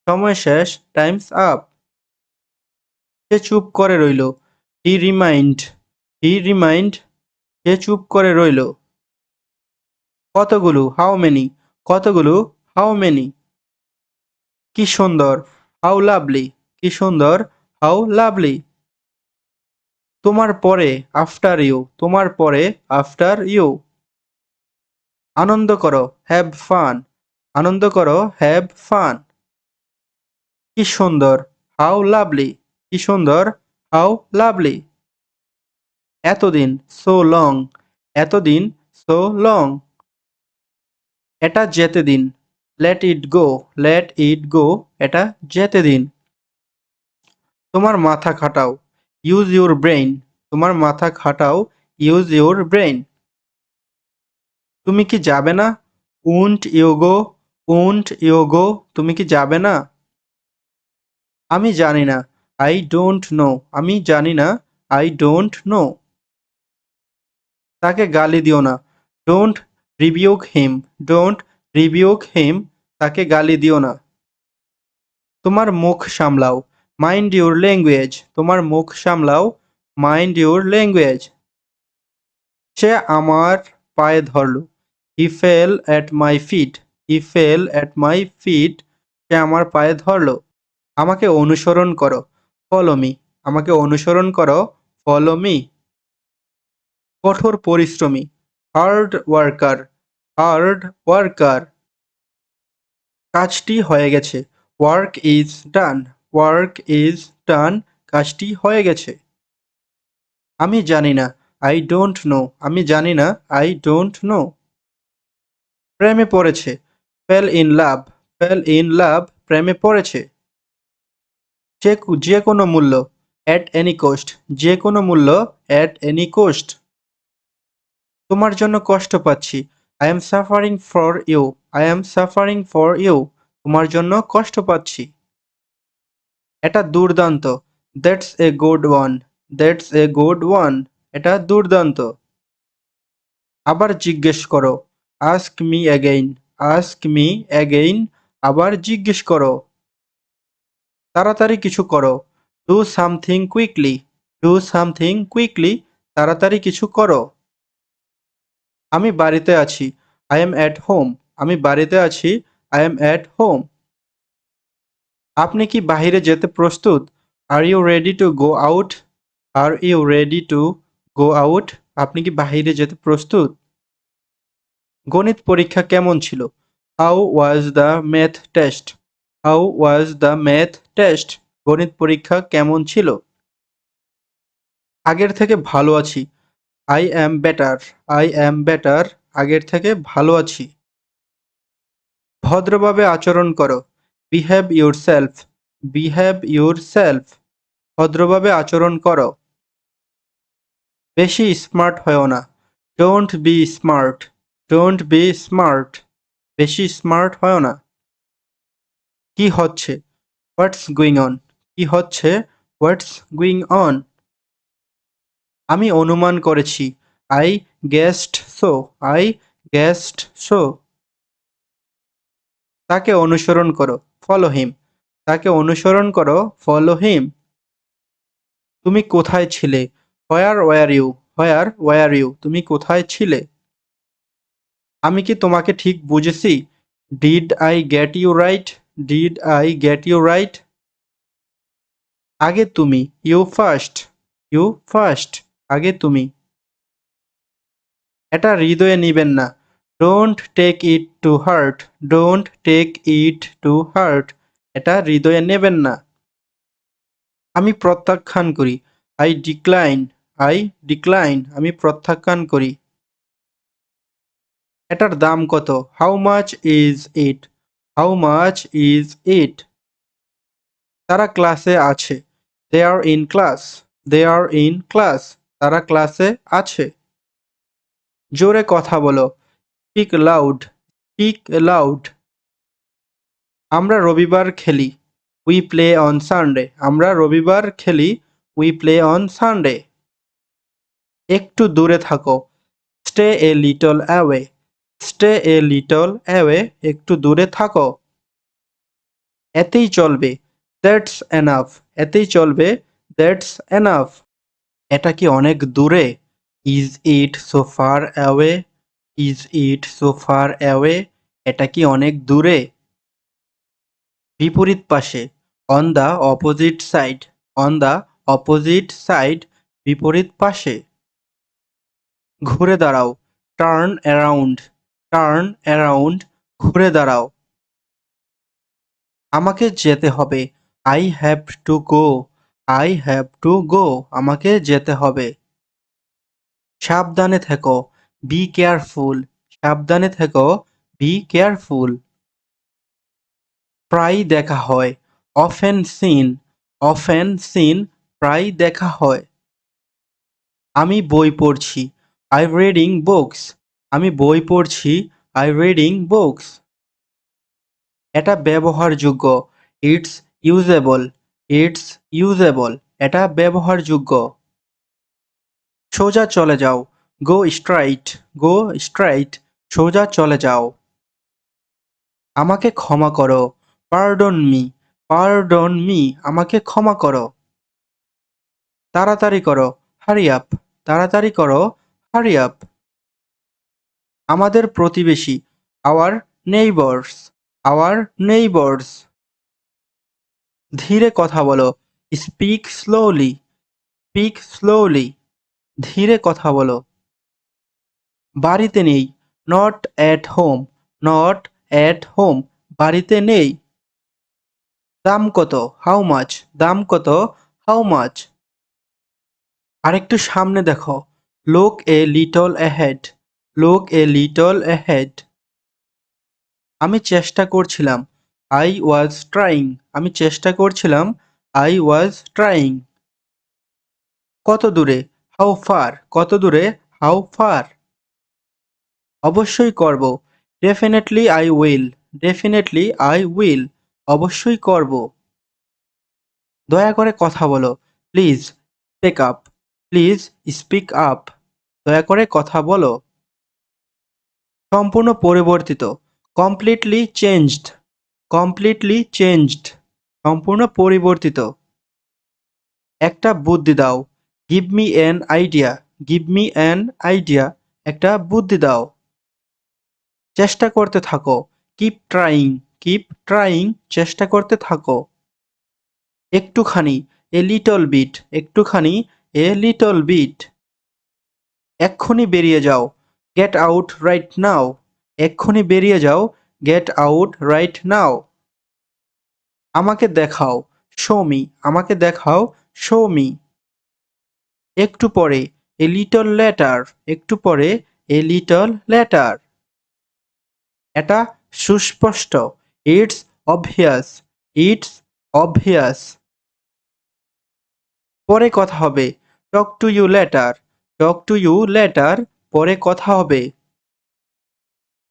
সময় শেষ, টাইমস আপ। সে চুপ করে রইল, হি রিমাইন্ড, হি রিমাইন্ড, সে চুপ করে রইল। কতগুলো, হাউ মেনি, কতগুলো, হাউ মেনি। কি সুন্দর, হাউ লাভলি, কি সুন্দর, হাউ লাভলি। তোমার পরে, আফটার ইউ, তোমার পরে, আফটার ইউ। আনন্দ করো, হ্যাভ ফান, আনন্দ করো, হ্যাভ ফান। কি সুন্দর, হাউ লাভলি, কি সুন্দর, হাউ লাভলি। এতদিন, সো লং, এতদিন, সো লং। এটা যেতে দিন, let it go, let it গো, এটা যেতে দিন। তোমার মাথা খাটাও, ইউজ ইউর ব্রেইন, তোমার মাথা খাটাও, ইউজ ইউর ব্রেইন। তুমি কি যাবে না, won't you go, won't you go, তুমি কি যাবে না। আমি জানি না, আই ডোন্ট নো, আমি জানি না, আই ডোন্ট নো। তাকে গালি দিও না, don't rebuke him, don't rebuke him, তাকে গালি দিও না। তোমার মুখ সামলাও, মাইন্ড ইউর ল্যাঙ্গুয়েজ, তোমার মুখ সামলাও, মাইন্ড ইউর ল্যাঙ্গুয়েজ। সে আমার পায়ে ধরল, he fell at my feet, he fell at my feet, সে আমার পায়ে ধরল। আমাকে অনুসরণ করো, ফলো মি, আমাকে অনুসরণ করো, ফলো মি। কঠোর পরিশ্রমী, হার্ড ওয়ার্কার, হার্ড ওয়ার্কার। কাজটি হয়ে গেছে। Work is done. Work is done. কাজটি হয়ে গেছে। আমি জানি না। I don't know. আমি জানি না। I don't know. প্রেমে পড়েছে। Fell in love. Fell in love. প্রেমে পড়েছে। যে কোনো মূল্য। At any cost. যে কোনো মূল্য। At any cost. তোমার জন্য কষ্ট পাচ্ছি। I am suffering for you. I am suffering for you. তোমার জন্য কষ্ট পাচ্ছি। এটা দুর্দান্ত। That's a good one. That's a good one. এটা দুর্দান্ত। আবার জিজ্ঞেস করো। Ask me again. Ask me again. আবার জিজ্ঞেস করো। তাড়াতাড়ি কিছু করো। Do something quickly. Do something quickly. তাড়াতাড়ি কিছু করো। আমি বাড়িতে আছি। I am at home. আমি বাড়িতে আছি। I am at home. আপনি কি বাহিরে যেতে প্রস্তুত? Are you ready to go out? Are you ready to go out? আপনি কি বাহিরে যেতে প্রস্তুত? গণিত পরীক্ষা কেমন ছিল? How was the math test? How was the math test? গণিত পরীক্ষা কেমন ছিল? আগের থেকে ভালো আছি। I am better. I am better. আগের থেকে ভালো আছি। ভদ্রভাবে আচরণ করো। Behave yourself. Behave yourself. ভদ্রভাবে আচরণ করো। বেশি স্মার্ট হয়ো না। Don't be smart. Don't be smart. বেশি স্মার্ট হয়ো না। কি হচ্ছে? What's going on? কি হচ্ছে? What's going on? আমি অনুমান করেছি। I guessed so. I guessed so. তাকে অনুসরণ করো। Follow him. তাকে অনুসরণ করো। Follow him. তুমি কোথায় ছিলে? Where were you? Where were you? তুমি কোথায় ছিলে? আমি কি তোমাকে ঠিক বুঝেছি? Did I get you right? Did I get you right? আগে তুমি। You first. You first. আগে তুমি। এটা হৃদয়ে নিবেন না। Don't take it to heart. Don't take it to heart. এটা হৃদয়ে নেবেন না। আমি প্রত্যাখ্যান করি। I decline. I decline. আমি প্রত্যাখ্যান করি। এটার দাম কত? How much is it? How much is it? তারা ক্লাসে আছে। They are in class. They are in class. তারা ক্লাসে আছে। জোরে কথা বলো। Speak loud. Speak loud. আমরা রবিবার খেলি। We play on Sunday. আমরা রবিবার খেলি। We play on Sunday. একটু দূরে থাকো। Stay a little away. Stay a little away. একটু দূরে থাকো। এতেই চলবে। That's enough. এতেই চলবে। That's enough. এটা কি অনেক দূরে? Is it so far away? Is it so far away? এটা কি অনেক দূরে? বিপরীত পাশে। On the opposite side. On the opposite side. বিপরীত পাশে। ঘুরে দাঁড়াও। Turn around. Turn around. ঘুরে দাঁড়াও। আমাকে যেতে হবে। I have to go. I have to go. আমাকে যেতে হবে। সাবধানে থেকো। Be careful. সাবধানে থেকো। Be careful. প্রায় দেখা হয়। Often seen. Often scene. প্রায় দেখা হয়। আমি বই পড়ছি। I reading books. আমি বই পড়ছি। I reading books. এটা ব্যবহারযোগ্য। It's usable. It's usable. এটা ব্যবহারযোগ্য। সোজা চলে যাও। গো স্ট্রাইট। গো স্ট্রাইট। সোজা চলে যাও। আমাকে ক্ষমা করো। Pardon me. Pardon me. আমাকে ক্ষমা করো। তাড়াতাড়ি করো। Hurry up. তাড়াতাড়ি করো। Hurry up. আমাদের প্রতিবেশী। Hour neighbours. Hour neighbours. ধীরে কথা বলো। Speak slowly. Speak slowly. ধীরে কথা বলো। বাড়িতে নেই। Not at home, not at home, বাড়িতে নেই। দাম কত? হাউ মাচ, দাম কত? How much. আরেকটু সামনে দেখো। Look a little ahead, look a little ahead. আমি চেষ্টা করছিলাম। আই ওয়াজ ট্রাইং, আমি চেষ্টা করছিলাম। I was trying. কত দূরে? হাউ ফার, কত দূরে? How far. অবশ্যই করব। Definitely I will, definitely I will, অবশ্যই করব। দয়া করে কথা বলো। Please speak up, please speak up, দয়া করে কথা বলো। সম্পূর্ণ পরিবর্তিত। কমপ্লিটলি চেঞ্জড, কমপ্লিটলি চেঞ্জড, সম্পূর্ণ পরিবর্তিত। একটা বুদ্ধি দাও। Give me an idea, give me an idea, একটা বুদ্ধি দাও। চেষ্টা করতে থাকো। কিপ ট্রাইং, কিপ ট্রাইং, চেষ্টা করতে থাকো। একটুখানি, এ লিটল বিট, একটুখানি, এ লিটল বিট। এক্ষুনি বেরিয়ে যাও। গেট আউট রাইট নাও, এক্ষুনি বেরিয়ে যাও। Get out right now. আমাকে দেখাও। শো মি, আমাকে দেখাও। Show me. একটু পরে, এ লিটল লেটার, একটু পরে, এ লিটল লেটার। এটা সুস্পষ্ট। It's obvious, it's obvious. পরে কথা হবে। Talk to you later, talk to you later, পরে কথা হবে।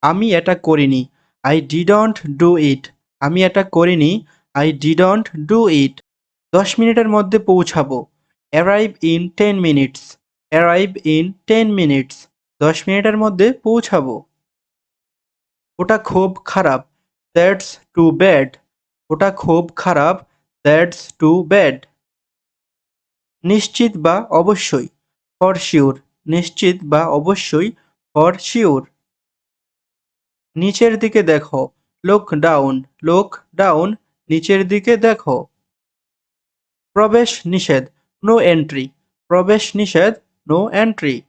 আমি এটা করিনি। আই ডিডন্ট ডু ইট, আমি এটা করিনি। I didn't do it. 10 মিনিটের মধ্যে পৌঁছাবো। Arrive in 10 minutes, arrive in 10 minutes, 10 মিনিটের মধ্যে পৌঁছাবো। ওটা খুব খারাপ। দ্যাটস টু ব্যাড, ওটা খুব খারাপ। That's too bad. নিশ্চিত বা অবশ্যই। ফর শিওর, নিশ্চিত বা অবশ্যই। For sure. নিচের দিকে দেখো। লুক ডাউন, লুক ডাউন, নিচের দিকে দেখো। প্রবেশ নিষেধ। নো এন্ট্রি, প্রবেশ নিষেধ। No entry.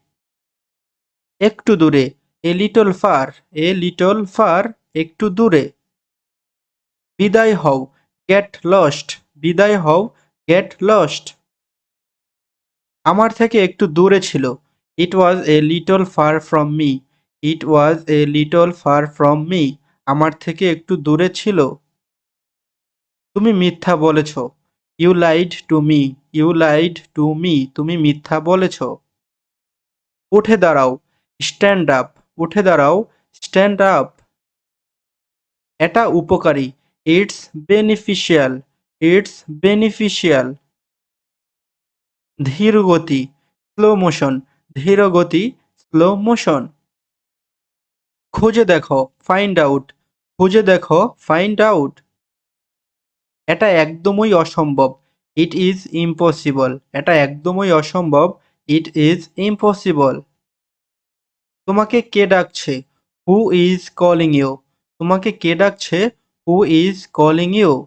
একটু দূরে। A little far, a little far, একটু দূরে। বিদায় হও। গেট লস্ট, বিদায় হও। Get lost. আমার থেকে একটু দূরে ছিল। It was a little far from me, it was a little far from me, আমার থেকে একটু দূরে ছিল। তুমি মিথ্যা বলেছ। You lied to me, you lied to me, তুমি মিথ্যা বলেছ। উঠে দাঁড়াও। স্ট্যান্ড আপ, উঠে দাঁড়াও। Stand up. এটা উপকারী। It's beneficial, it's beneficial. ধীর গতি। স্লো মোশন, ধীর গতি। Slow motion. খুঁজে দেখো। ফাইন্ড আউট, খুঁজে দেখো। Find out. এটা একদমই অসম্ভব। ইট ইজ ইম্পসিবল, এটা একদমই অসম্ভব। It is impossible. তোমাকে কে ডাকছে? হু ইজ কলিং ইউ, তোমাকে কে ডাকছে? Who is calling you.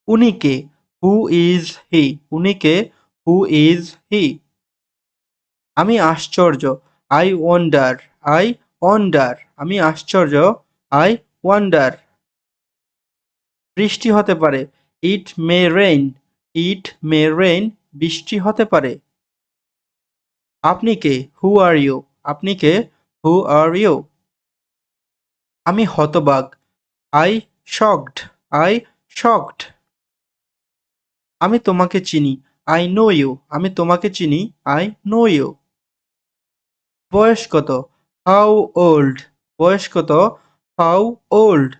উনি কে? হু ইজ হি, উনি কে? হু ইজ হি। আমি আশ্চর্য। আই ওয়ান্ডার, আই ওয়ান্ডার, আমি আশ্চর্য। I wonder. বৃষ্টি হতে পারে। ইট মে রেইন, ইট মে রেইন, বৃষ্টি হতে পারে। আপনি কে? হু আর ইউ, আপনি কে? হু আর ইউ। আমি হতবাক। I shocked, I shocked. আমি তোমাকে চিনি। আই নো ইউ, আমি তোমাকে চিনি। I know you. বয়স কত? হাউ ওল্ড, বয়স কত? How old.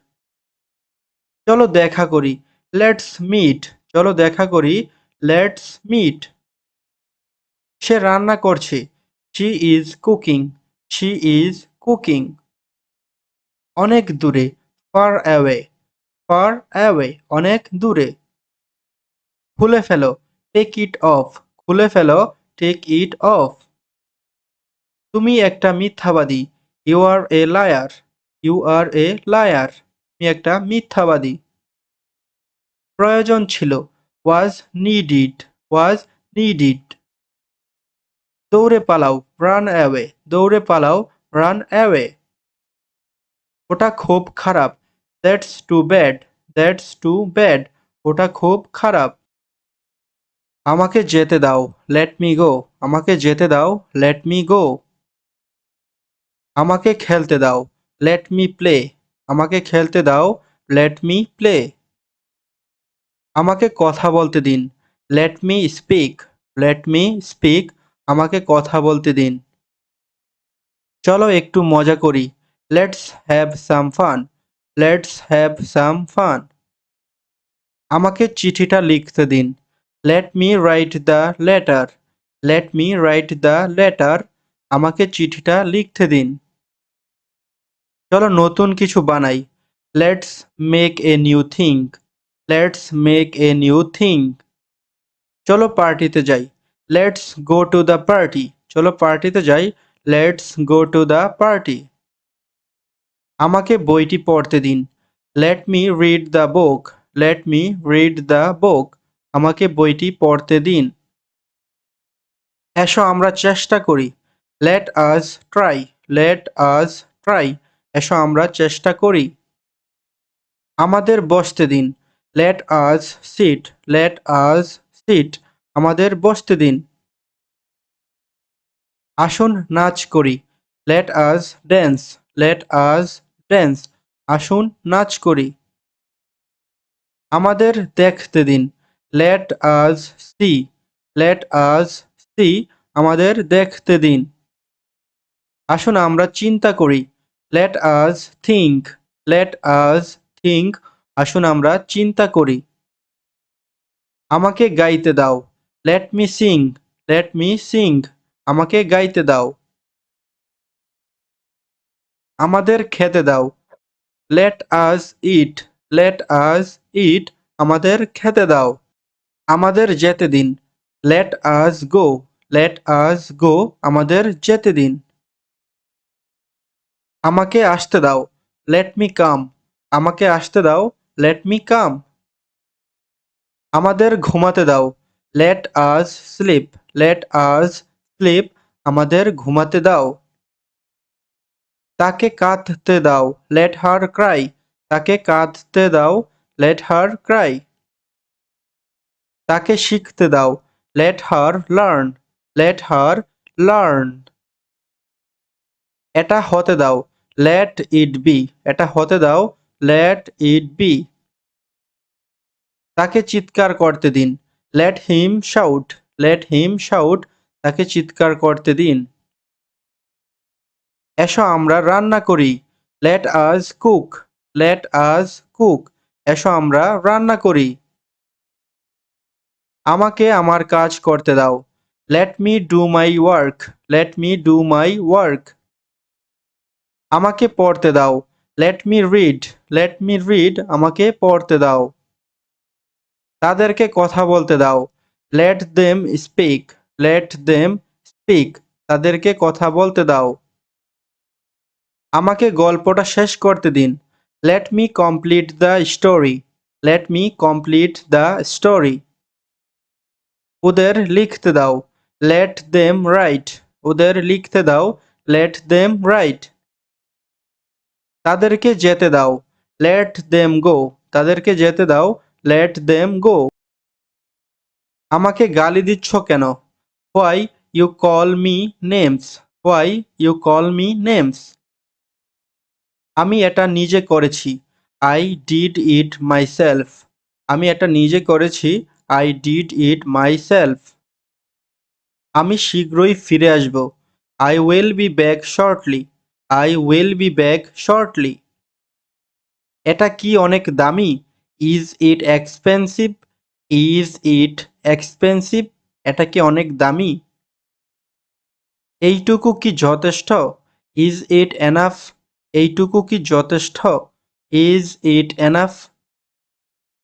চলো দেখা করি। লেটস মিট, চলো দেখা করি। Let's meet. সে রান্না করছে। She is cooking, she is cooking. অনেক দূরে। ফার অ্যাওয়ে, ফার অ্যাওয়ে, অনেক দূরে। খুলে ফেলো। টেক ইট অফ, খুলে ফেলো। Take it off. তুমি একটা মিথ্যাবাদী। You are a liar, you are a liar, তুমি একটা মিথ্যাবাদী। প্রয়োজন ছিল। ওয়াজ নিডিড, ওয়াজ নিডিড। দৌড়ে পালাও। রান অ্যাওয়ে, দৌড়ে পালাও। Run away. ওটা খুব খারাপ। That's too bad. That's too bad. ওটা খুব খারাপ। আমাকে যেতে দাও। Let me go. আমাকে যেতে দাও। Let me go. আমাকে খেলতে দাও। Let me play. আমাকে খেলতে দাও। Let me play. আমাকে কথা বলতে দিন। Let me speak. Let me speak. আমাকে কথা বলতে দিন। চলো একটু মজা করি। Let's have some fun. Let's have some fun. আমাকে চিঠিটা লিখতে দিন। Let me write the letter. Let me write the letter. আমাকে চিঠিটা লিখতে দিন। চলো নতুন কিছু বানাই। Let's make a new thing. Let's make a new thing. চলো পার্টিতে যাই। Let's go to the party. চলো পার্টিতে যাই। Let's go to the party. আমাকে বইটি পড়তে দিন। Let me read the book. Late me read the book. আমাকে বইটি পড়তে দিন। এসো আমরা চেষ্টা করি। Let us try. Let us try. এসো আমরা চেষ্টা করি। আমাদের বসতে দিন। Let us sit. Let us sit. আমাদের বসতে দিন। আসুন নাচ করি। Let us dance. Let us dance. আসুন নাচ করি। আমাদের দেখতে দিন। Let us see. Let us see. আমাদের দেখতে দিন। আসুন আমরা চিন্তা করি। Let us think. Let us think. আসুন আমরা চিন্তা করি। আমাকে গাইতে দাও। Let me sing. Let me sing. আমাকে গাইতে দাও। আমাদের খেতে দাও। Let us eat. Let us eat. আমাদের খেতে দাও। আমাদের যেতে দিন। Let us go. Let us go. আমাদের যেতে দিন। আমাকে আসতে দাও। Let me come. আমাকে আসতে দাও। Let me come. আমাদের ঘুমাতে দাও। Let us sleep. Let us sleep. আমাদের ঘুমাতে দাও। তাকে কাঁদতে দাও। Let her cry. তাকে কাঁদতে দাও। Let her cry. তাকে শিখতে দাও। Let her learn. Let her learn. এটা হতে দাও। Let it be. এটা হতে দাও। Let it be. তাকে চিৎকার করতে দিন। Let him shout. Let him shout. তাকে চিৎকার করতে দিন। এসো আমরা রান্না করি। Let us cook. Let us cook. এসো আমরা রান্না করি। আমাকে আমার কাজ করতে দাও। Let me do my work. Let me do my work. আমাকে পড়তে দাও। Let me read. Let me read. আমাকে পড়তে দাও। তাদেরকে কথা বলতে দাও। Let them speak. Let them speak. তাদেরকে কথা বলতে দাও। আমাকে গল্পটা শেষ করতে দিন। Let me complete the story. Let me complete the story. ওদের লিখতে দাও। Let them write. ওদের লিখতে দাও। Let them write. তাদেরকে যেতে দাও। Let them go. তাদেরকে যেতে দাও। Let them go. আমাকে গালি দিচ্ছ কেন? Why you call me names. Why you call me names. আমি এটা নিজে করেছি। I did it myself. আমি এটা নিজে করেছি। I did it myself. আমি শীঘ্রই ফিরে আসব। I will be back shortly. I will be back shortly. এটা কি অনেক দামি? Is it expensive? Is it expensive? এটা কি অনেক দামি? এইটুকু কি যথেষ্ট? Is it enough? এইটুকু কি যথেষ্ট? Is it enough?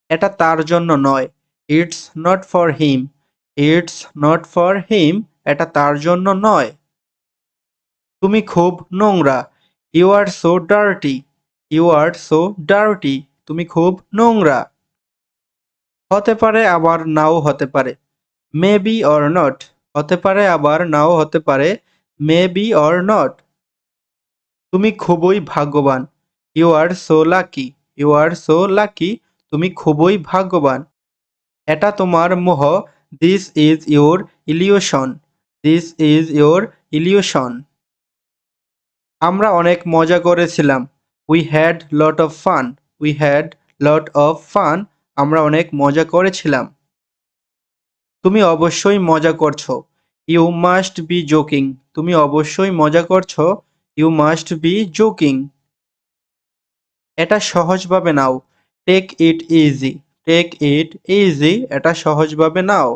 এটা তার জন্য নয়। It's not for him. It's not for him. এটা তার জন্য নয়। তুমি খুব নোংরা। You are so dirty. You are so dirty. তুমি খুব নোংরা। হতে পারে আবার নাও হতে পারে। Maybe or not. হতে পারে আবার নাও হতে পারে। Maybe or not. তুমি খুবই ভাগ্যবান। You are so lucky. You are so lucky. তুমি খুবই ভাগ্যবান। এটা তোমার মোহ। This is your illusion. This is your illusion. আমরা অনেক মজা করেছিলাম। We had lot of fun. We had lot of fun. আমরা অনেক মজা করেছিলাম। তুমি অবশ্যই মজা করছো। You must be joking. তুমি অবশ্যই মজা করছো। You must be joking. এটা সহজভাবে নাও। Take it easy. Take it easy. এটা সহজভাবে নাও।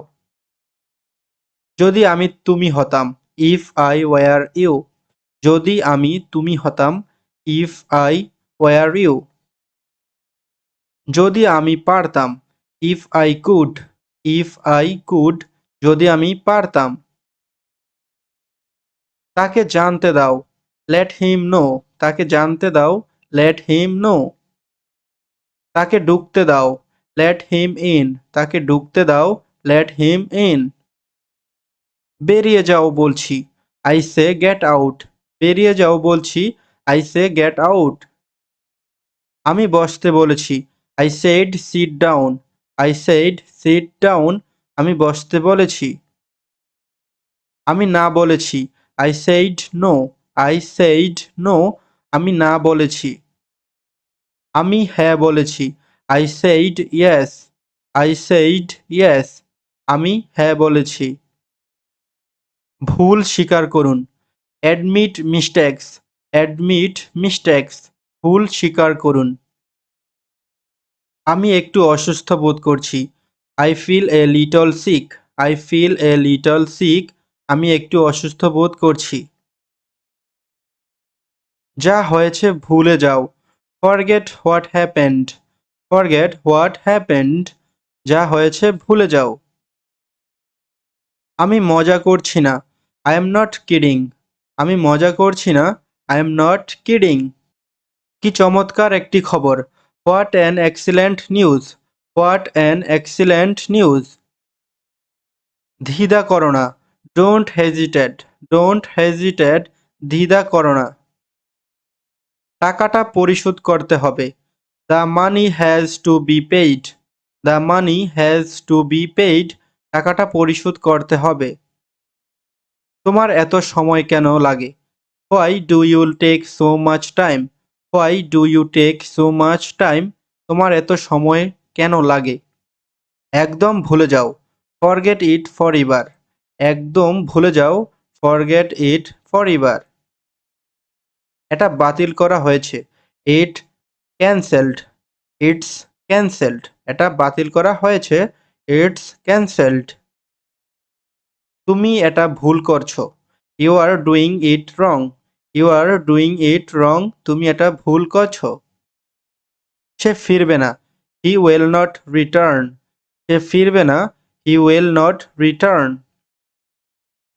যদি আমি তুমি হতাম। If I were you. যদি আমি তুমি হতাম। If I were you. যদি আমি পারতাম। If I could. If I could. যদি আমি পারতাম। তাকে জানতে দাও। Let him know. তাকে জানতে দাও। Let him know. তাকে ঢুকতে দাও। Let him in. তাকে ঢুকতে দাও। Let him in. বেরিয়ে যাও বলছি। I say get out. বেরিয়ে যাও বলছি। I say get out. আমি বসতে বলেছি। I said sit down. I said sit down. আমি বসতে বলেছি। আমি না বলেছি। I said no. I said no. আমি না বলেছি। আমি হ্যাঁ বলেছি। I said yes. I said yes. আমি হ্যাঁ বলেছি। ভুল স্বীকার করুন। Admit mistakes. Admit mistakes. ভুল স্বীকার করুন। আমি একটু অসুস্থ বোধ করছি। I feel a little sick. I feel a little sick. আমি একটু অসুস্থ বোধ করছি। যা হয়েছে ভুলে যাও। Forget what happened. Forget what happened. যা হয়েছে ভুলে যাও। আমি মজা করছি না। I am not kidding. আমি মজা করছি না। I am not kidding. কি চমৎকার একটি খবর। What an excellent news. What an excellent news. দ্বিধা করো না। Don't hesitate. Don't hesitate. দ্বিধা করো না। টাকাটা পরিশোধ করতে হবে। The money has to be paid. The money has to be paid. টাকাটা পরিশোধ করতে হবে। তোমার এত সময় কেন লাগে? Why do you take so much time? Why do you take so much time? তোমার এত সময় কেন লাগে? একদম ভুলে যাও। Forget it forever. একদম ভুলে যাও। Forget it forever. এটা বাতিল করা হয়েছে। It cancelled. It's cancelled. এটা বাতিল করা হয়েছে। It's cancelled. তুমি এটা ভুল করছো। You are doing it wrong. You are doing it wrong. তুমি এটা ভুল করছো। সে ফিরবে না। He will not return. সে ফিরবে না। He will not return.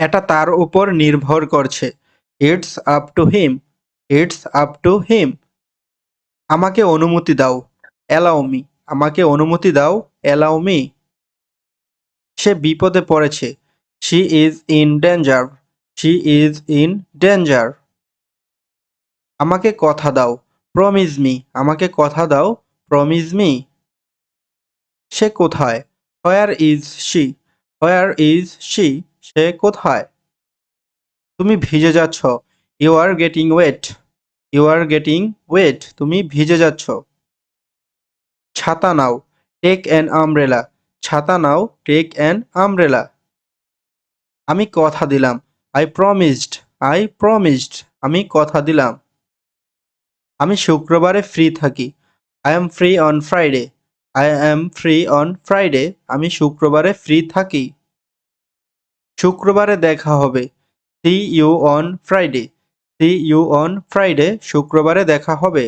এটা তার উপর নির্ভর করছে। It's up to him. It's up to him. আমাকে অনুমতি দাও। Allow me. আমাকে অনুমতি দাও। Allow me. সে বিপদে পড়েছে। She is in danger. She is in danger. আমাকে কথা দাও। Promise me. আমাকে কথা দাও। Promise me. সে কোথায়? Where is she? Where is she? সে কোথায়? তুমি ভিজে যাচ্ছ। You are getting wet. You are getting wet. তুমি ভিজে যাচ্ছ। ছাতা নাও। Take an umbrella. ছাতা নাও। Take an umbrella. আমি কথা দিলাম। I promised. I promised. আমি কথা দিলাম। আমি শুক্রবারে ফ্রি থাকি। I am free on Friday. I am free on Friday. আমি শুক্রবারে ফ্রি থাকি। শুক্রবারে দেখা হবে। See you on Friday. See you on Friday. শুক্রবারে দেখা হবে।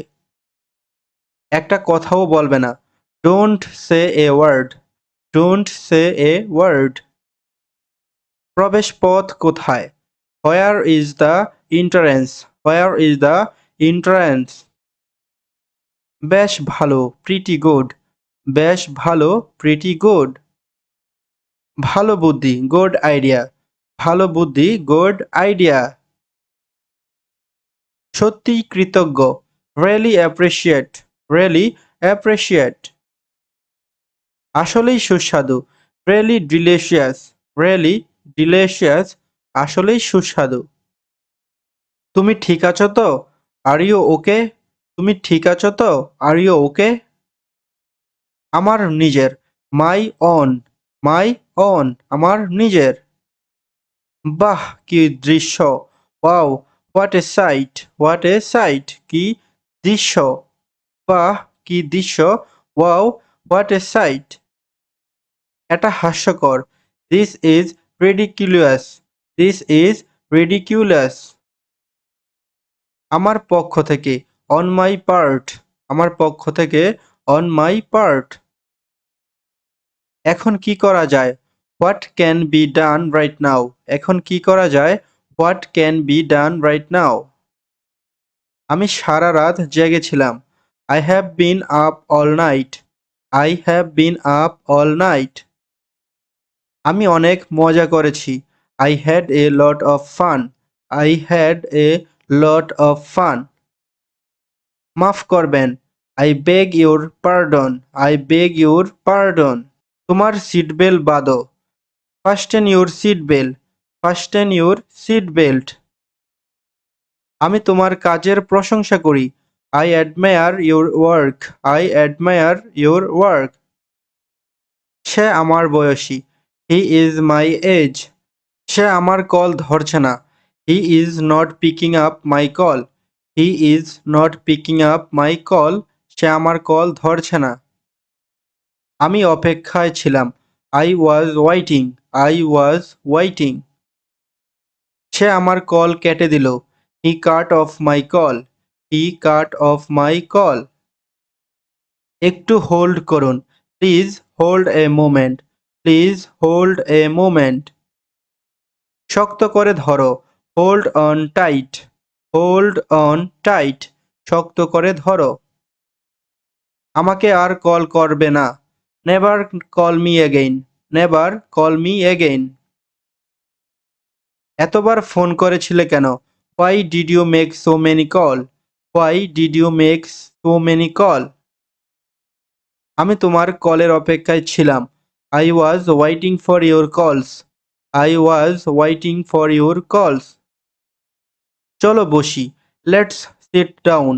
একটা কথাও বলবে না। Don't say a word. Don't say a word. প্রবেশ পথ কোথায়? Where is the entrance? Where is the entrance? বেশ ভালো। Pretty good. বেশ ভালো। Pretty good. ভালো বুদ্ধি। Good idea. ভালো বুদ্ধি। Good idea. সত্যিই কৃতজ্ঞ, রিয়েলি অ্যাপ্রিশিয়েট, রিয়েলি অ্যাপ্রিশিয়েট। আসলেই সুস্বাদু, রিয়েলি ডিলিশিয়াস, রিয়েলি ডিলিশিয়াস, আসলেই সুস্বাদু। তুমি ঠিক আছো তো? Are you okay? তুমি ঠিক আছো তো? Are you okay? আমার নিজের, মাই ওন, মাই ওন, আমার নিজের। বাহ কি দৃশ্য! Wow, what a sight, what a sight, কি দৃশ্য! বাহ কি দৃশ্য! Wow, what a sight! এটা হাস্যকর। This is ridiculous, this is ridiculous. আমার পক্ষ থেকে, অন মাই পার্ট, আমার পক্ষ থেকে, অন মাই পার্ট। এখন কি করা যায়? What can be done right now, এখন কি করা যায়? What can be done right now. আমি সারা রাত জেগেছিলাম। I have been up all night, I have been up all night. আমি অনেক মজা করেছি। I had a lot of fun, I had a lot of fun. মাফ করবেন। I beg your pardon, I beg your pardon. তোমার seat belt বাঁধো। Fasten your seat belt, fasten your seat belt. আমি তোমার কাজের প্রশংসা করি। I admire your work, I admire your work. সে আমার বয়সী। He is my age. সে আমার কল ধরছে না। He is not picking up my call, he is not picking up my call. সে আমার কল ধরছে না। আমি অপেক্ষায় ছিলাম। I was waiting, I was waiting. সে আমার কল কেটে দিল। He cut off my call, he cut off my call. একটু হোল্ড করুন। Please hold a moment, please hold a moment. শক্ত করে ধরো। Hold on tight, hold on tight, শক্ত করে ধরো। আমাকে আর কল করবে না। Never call me again, never call me again. এতবার ফোন করেছিলে কেন? Why did you make so many call, why did you make so many call. আমি তোমার কলের অপেক্ষায় ছিলাম। I was waiting for your calls, I was waiting for your calls. চলো বসি। Let's sit down,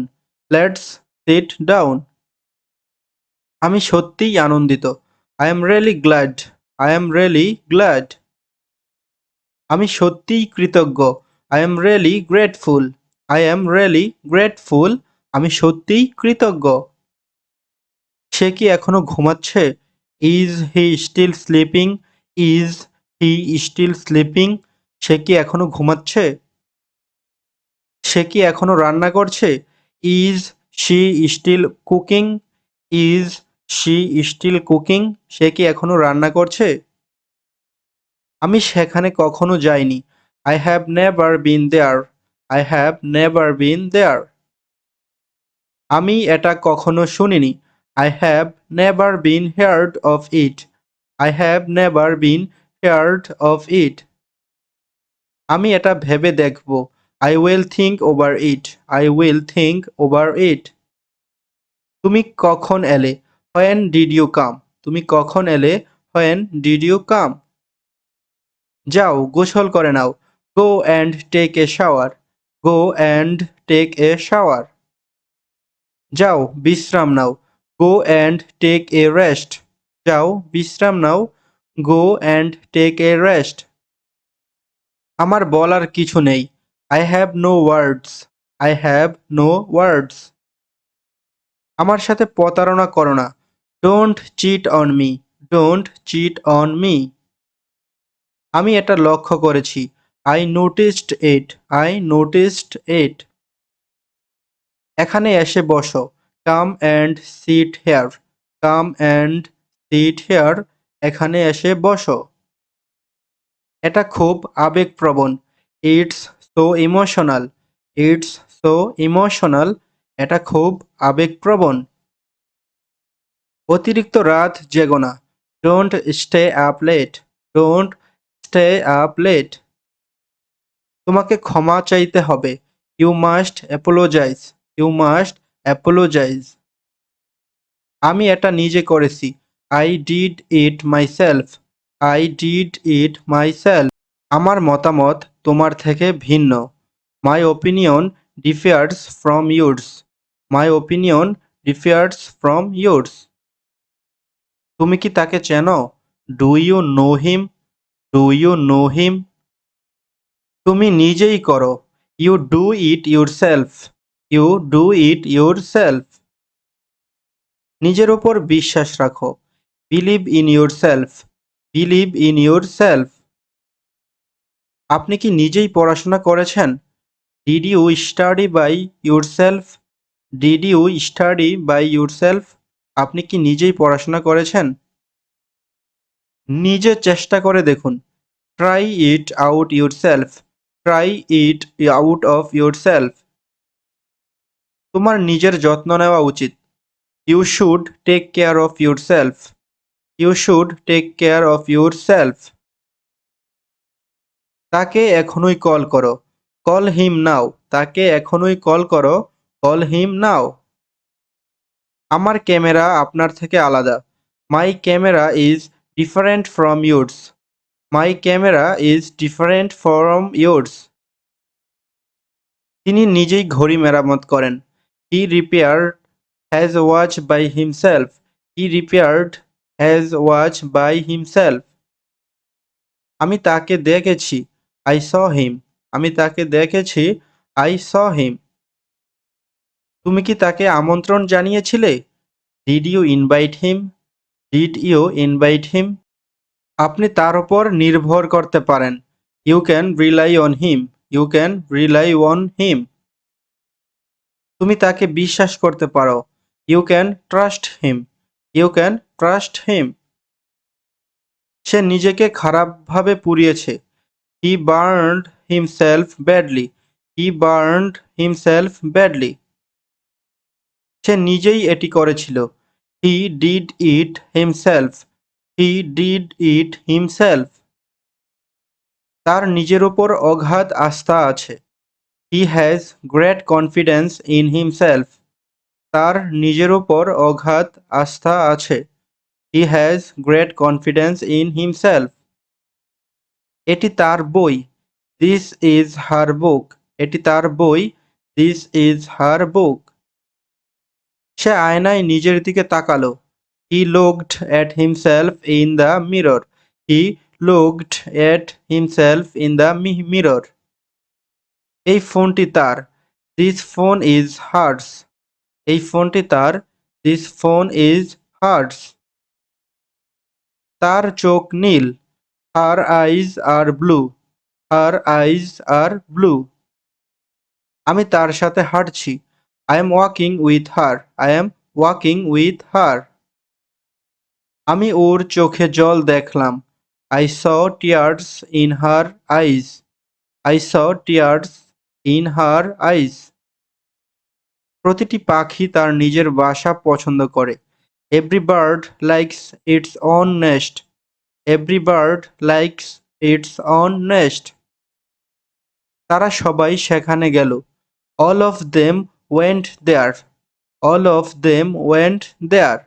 let's sit down. আমি সত্যিই আনন্দিত। I am really glad, I am really glad. আমি সত্যিই কৃতজ্ঞ। I am really grateful, I am really grateful. আমি সত্যিই কৃতজ্ঞ। সে কি এখনো ঘুমাচ্ছে? Is he still sleeping, is he still sleeping. সে কি এখনো ঘুমাচ্ছে? সে কি এখনো রান্না করছে? Is she still cooking, is she still cooking. সে কি এখনো রান্না করছে? আমি সেখানে কখনো যাইনি। I have never been there, I have never been there. আমি এটা কখনো শুনিনি। I have never been heard of it, I have never been heard of ইট। আমি এটা ভেবে দেখব। I will think over it, I will think over it. তুমি কখন এলে? হোয়েন ডিড ইউ কাম, তুমি কখন এলে? When did you come. যাও গোসল করে নাও। Go and take a shower, go and take a shower. যাও বিশ্রাম নাও। Go and take a rest, যাও বিশ্রাম নাও। Go and take a rest. আমার বলার কিছু নেই। I have no words, I have no words. আমার সাথে প্রতারণা করো না। Don't cheat on me, don't cheat on me. আমি এটা লক্ষ্য করেছি। I noticed it, I noticed it. এখানে এসে বসো। Come and sit here, come and sit here. এখানে এসে বসো। এটা খুব আবেগপ্রবণ। It's so emotional, it's so emotional. এটা খুব আবেগপ্রবণ। অতিরিক্ত রাত জেগো না। Don't stay up late, don't stay up late. তোমাকে ক্ষমা চাইতে হবে। You must apologise. You must apologise. আমি এটা নিজে করেছি। I did it myself. I did it myself. আমার মতামত তোমার থেকে ভিন্ন। My opinion differs from yours. My opinion differs from yours. তুমি কি তাকে চেনো? Do you know him? Do you know him? তুমি নিজেই করো। You do it yourself. You do it yourself. নিজের ওপর বিশ্বাস রাখো। Believe in yourself. Believe in yourself. আপনি কি নিজেই পড়াশোনা করেছেন? Did you study by yourself? Did you study by yourself? আপনি কি নিজেই পড়াশোনা করেছেন? নিজে চেষ্টা করে দেখুন। Try it out yourself. Try it out of yourself. তোমার নিজের যত্ন নেওয়া উচিত। You should take care of yourself. You should take care of yourself. তাকে এখনই কল করো। Call him now. তাকে এখনই কল করো। Call him now. আমার ক্যামেরা আপনার থেকে আলাদা। My camera is different from yours. My camera is different from yours. তিনি নিজেই ঘড়ি মেরামত করেন। He repaired has watch by himself. He repaired has watch by himself. আমি তাকে দেখেছি। I saw him. আমি তাকে দেখেছি। I saw him. তুমি কি তাকে আমন্ত্রণ জানিয়েছিলে? Did you invite him? Did you invite him? আপনি তার উপর নির্ভর করতে পারেন। You can rely on him. You can rely on him. তুমি তাকে বিশ্বাস করতে পারো। You can trust him. You can trust him. সে নিজেকে খারাপভাবে পুড়িয়েছে। He burned himself badly. He burned himself badly. সে নিজেই এটি করেছিল। He did it himself. He did it himself. তার নিজের ওপর অগাধ আস্থা আছে। He has great confidence in himself. তার নিজের ওপর অগাধ আস্থা আছে। He has great confidence in himself. এটি তার বই। দিস ইজ হার বুক। এটি তার বই। দিস ইজ হার বুক। সে আয়নায় নিজের দিকে তাকালো। He looked at himself in the mirror. He looked at himself in the mirror. এই ফোনটি তার। This phone is hers. এই ফোনটি তার। This phone is hers. তার চোখ নীল। হার আইজ আর ব্লু। হার আইজ আর ব্লু। আমি তার সাথে হাঁটছি। I am walking with her. I am walking with her. আমি ওর চোখে জল দেখলাম। I saw tears in her eyes. I saw tears in her eyes. প্রতিটি পাখি তার নিজের বাসা পছন্দ করে। Every bird likes its own nest. Every bird likes its own nest. তারা সবাই সেখানে গেল। All of them went there. All of them went there.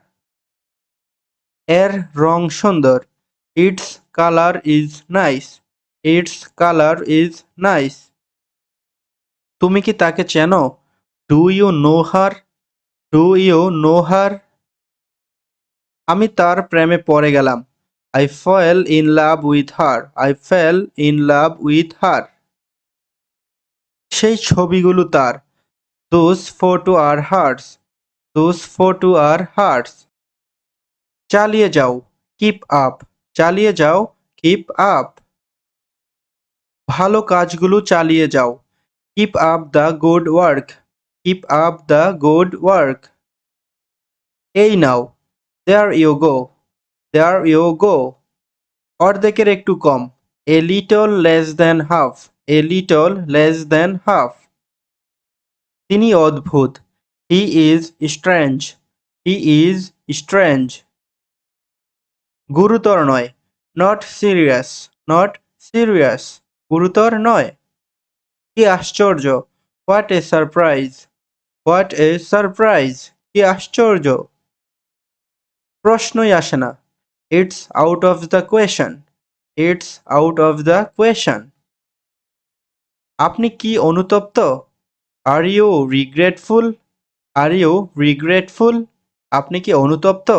এর রং সুন্দর। Its colour is nice. Its colour is nice. তুমি কি তাকে চেনো? Do you know her? Do you know her? আমি তার প্রেমে পড়ে গেলাম। I fell in love with her. I fell in love with her. সেই ছবিগুলো তার। Those photo are hearts. Those photo are hearts. চালিয়ে যাও। Keep up. চালিয়ে যাও। Keep up. ভালো কাজগুলো চালিয়ে যাও। Keep up the good work. Keep up the good work. এই নাও। দেয়ার you go. There you go. অর্ধেকের একটু কম। A little less than half. A little less than half. তিনি অদ্ভুত। He is strange. He is strange. গুরুতর নয়। Not serious. Not serious. গুরুতর নয়। কি আশ্চর্য। What a surprise! What a surprise! কি আশ্চর্য! প্রশ্নই আসে না। It's out of the question. It's out of the question. আপনি কি অনুতপ্ত? Are you regretful? Are you regretful? আপনি কি অনুতপ্ত?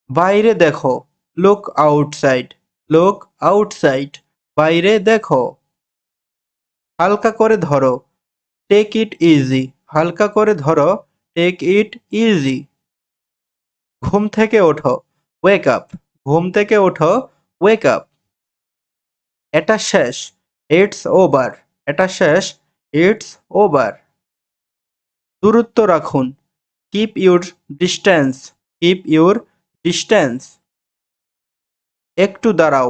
বাইরে দেখো। Look outside. Look outside. বাইরে দেখো। হালকা করে ধরো। Take it easy. হালকা করে ধরো। Take it easy. ঘুম থেকে ওঠো। Wake up. ঘুম থেকে ওঠো। Wake up. এটা শেষ। It's over. এটা শেষ। It's over. দূরত্ব রাখুন। Keep your distance. Keep your distance. একটু দাঁড়াও।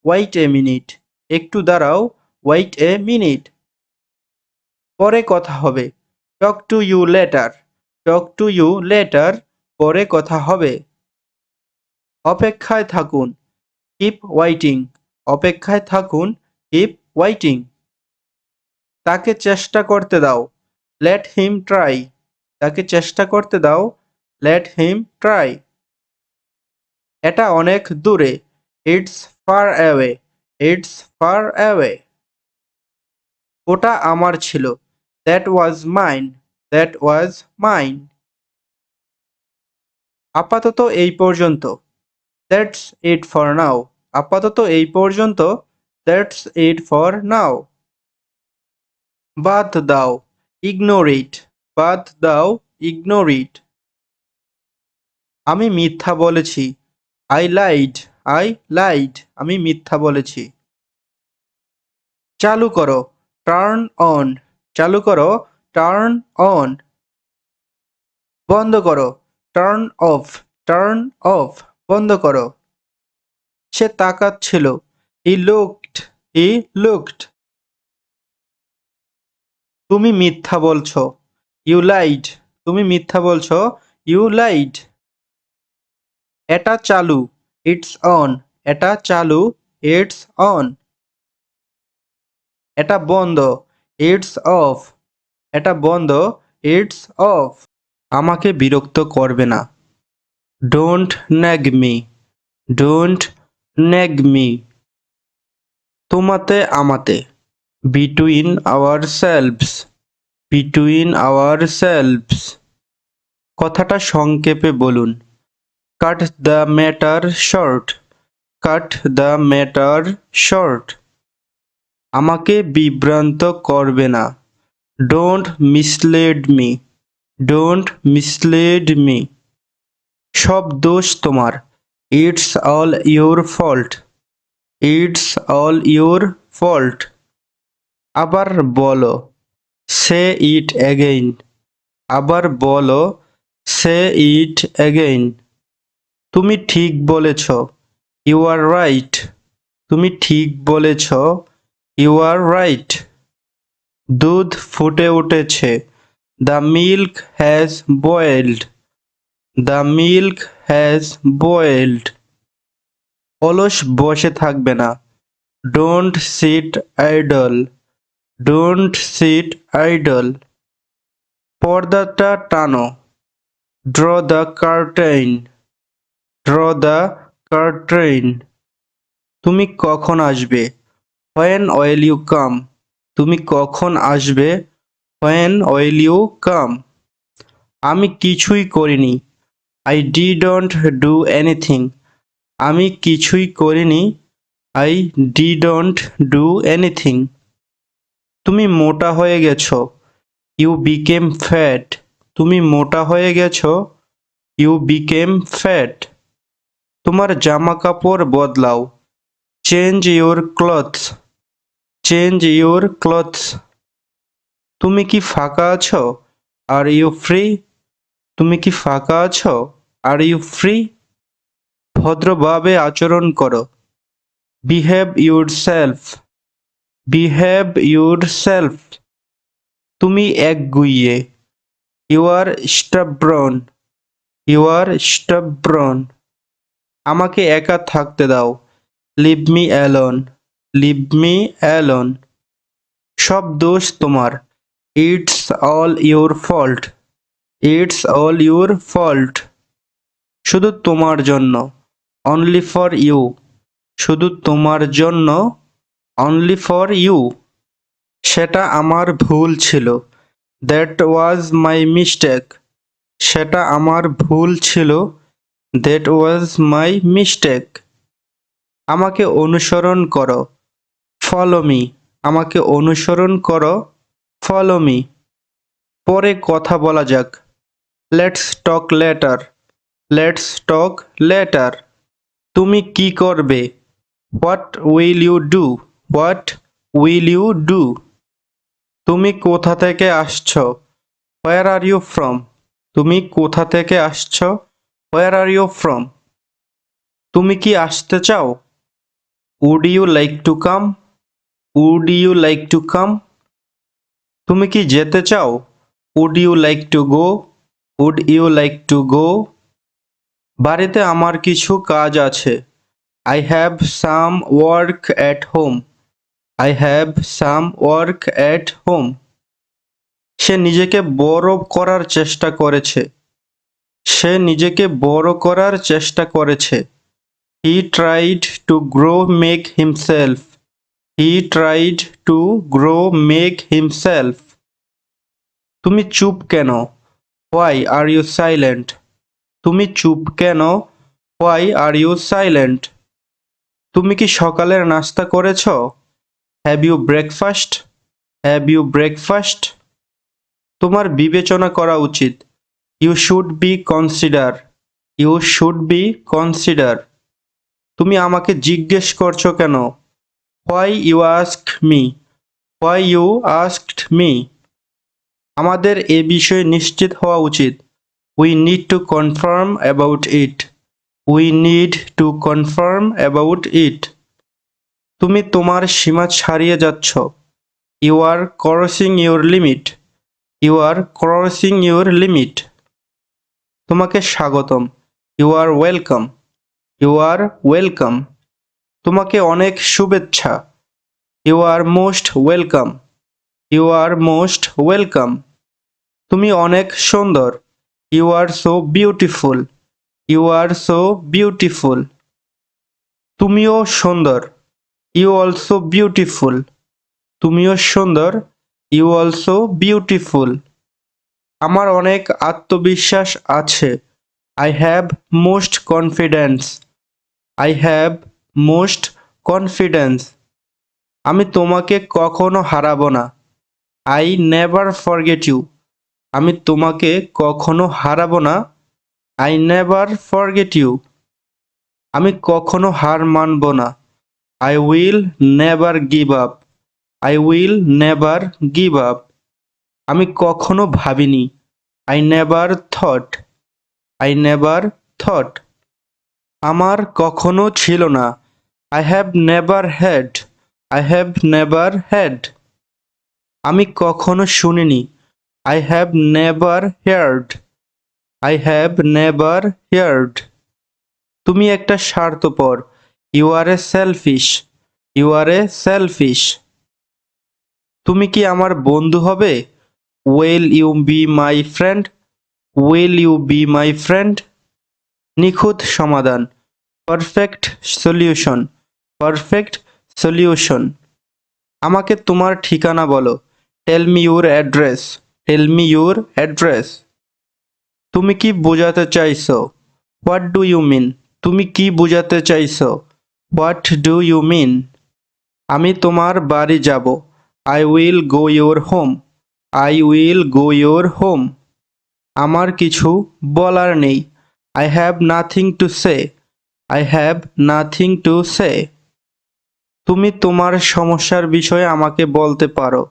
Wait a minute. একটু দাঁড়াও। Wait a minute. পরে কথা হবে। Talk to you later. Talk to you later. পরে কথা হবে। অপেক্ষায় থাকুন। Keep waiting. অপেক্ষায় থাকুন। Keep waiting. তাকে চেষ্টা করতে দাও। লেট হিম ট্রাই। তাকে চেষ্টা করতে দাও। লেট হিম ট্রাই। এটা অনেক দূরে। It's far away. It's far away. ওটা আমার ছিল। That was mine. That was mine. আপাতত এই পর্যন্ত। That's it for now. আপাতত এই পর্যন্ত। That's it for now. বাদ দাও। Ignore it. বাদ দাও। Ignore it. আমি মিথ্যা বলেছি। I lied. I lied. আমি মিথ্যা বলেছি। চালু করো। Turn on. চালু করো। Turn on. বন্ধ করো। Turn off. Turn off. বন্ধ করো। সে তাকাচ্ছিল। He looked. He looked. তুমি মিথ্যা বলছো। You lied. তুমি মিথ্যা বলছো। You lied. এটা চালু। It's on. এটা চালু। It's on. এটা বন্ধ। It's off. এটা বন্ধ। It's off. আমাকে বিরক্ত করবে না। Don't nag me. Don't nag me. তোমাতে আমাতে। Between ourselves. Between ourselves. কথাটা সংক্ষেপে বলুন। Cut the matter short. Cut the matter short. আমাকে বিভ্রান্ত করবে না। Don't mislead me. Don't mislead me. সব দোষ তোমার। It's all your fault. It's all your fault. আবার বলো। Say it again. আবার বলো। Say it again. তুমি ঠিক বলেছ। You are right. তুমি ঠিক বলেছ। You are right. দুধ ফুটে উঠেছে। The milk has boiled. The milk has boiled. অলস বসে থাকবে না। Don't sit idle. Don't sit idle. পর্দাটা টানো। Draw the curtain. Draw the curtain. তুমি কখন আসবে? When will you come? তুমি কখন আসবে? When will you come? আমি কিছুই করিনি। I didn't do anything. আমি কিছুই করিনি। I didn't do anything. তুমি মোটা হয়ে গেছো। You became fat. তুমি মোটা হয়ে গেছো। You became fat. তোমার জামা কাপড় বদলাও। Change your clothes. Change your clothes. তুমি কি ফাঁকা আছো? Are you free? তুমি কি ফাঁকা আছো? Are you free? ভদ্রভাবে আচরণ করো। Behave yourself. Behave yourself. তুমি একগুঁইয়ে। You R স্টাবব্রন। ইউ আর স্টাবব্রন। আমাকে একা থাকতে দাও। Leave me alone. Leave me alone. সব দোষ তোমার। It's all your fault. It's all your fault. শুধু তোমার জন্য। Only for you. শুধু তোমার জন্য। Only for you. সেটা আমার ভুল ছিল। That was my mistake. সেটা আমার ভুল ছিল। That was my mistake. আমাকে অনুসরণ করো। Follow me. আমাকে অনুসরণ করো। Follow me. পরে কথা বলা যাক। Let's talk later. Let's talk later. তুমি কি করবে? What will you do? What will you do? তুমি কোথা থেকে আসছো? Where are you from? তুমি কোথা থেকে আসছো? Where are you from? তুমি কি আসতে চাও? Would you like to come? Would you like to come? তুমি কি যেতে চাও? Would you like to go? Would you like to go? বাড়িতে আমার কিছু কাজ আছে। I have some work at home. I have some work at home. সে নিজেকে বড় করার চেষ্টা করেছে। সে নিজেকে বড় করার চেষ্টা করেছে। He tried to grow make himself. He tried to grow make himself. তুমি চুপ কেন? Why are you silent? তুমি চুপ কেন? Why are you silent? তুমি কি সকালের নাস্তা করেছ? Have you breakfast? Have you breakfast? তোমার বিবেচনা করা উচিত। You should be consider. You should be consider. তুমি আমাকে জিজ্ঞেস করছো কেন? Why you asked me? Why you asked me? আমাদের এ বিষয়ে নিশ্চিত হওয়া উচিত। We need to confirm about it. We need to confirm about it. তুমি তোমার সীমা ছাড়িয়ে যাচ্ছ। You are crossing your limit. You are crossing your limit. তোমাকে স্বাগতম। You are welcome. You are welcome. তোমাকে অনেক শুভেচ্ছা। You are most welcome. You are most welcome. তুমি অনেক সুন্দর। You are so beautiful. You are so beautiful. তুমিও সুন্দর। You also beautiful. তুমিও সুন্দর। You also beautiful. আমার অনেক আত্মবিশ্বাস আছে। I have most confidence. I have most confidence. আমি তোমাকে কখনো হারাবো না। I never forget you. আমি তোমাকে কখনো হারাবো না। I never forget you. আমি কখনো হার মানব না। I will never give up. I will never give up. আমি কখনো ভাবিনি। I never thought. I never thought. আমার কখনো ছিল না। I have never had. I have never had. আমি কখনো শুনিনি। I have never heard. I have never heard. তুমি একটা স্বার্থপর। You are a selfish. You are a selfish. তুমি কি আমার বন্ধু হবে? Will you be my friend? Will you be my friend? নিখুঁত সমাধান। Perfect solution. Perfect solution. আমাকে তোমার ঠিকানা বলো। Tell me your address. Tell me your address. তুমি কি বোঝাতে চাইছো? What do you mean? তুমি কি বোঝাতে চাইছো? What do you mean? আমি তোমার বাড়ি যাব। I will go your home. I will go your home. আমার কিছু বলার নেই। I have nothing to say. I have nothing to say. তুমি তোমার সমস্যার বিষয়ে আমাকে বলতে পারো।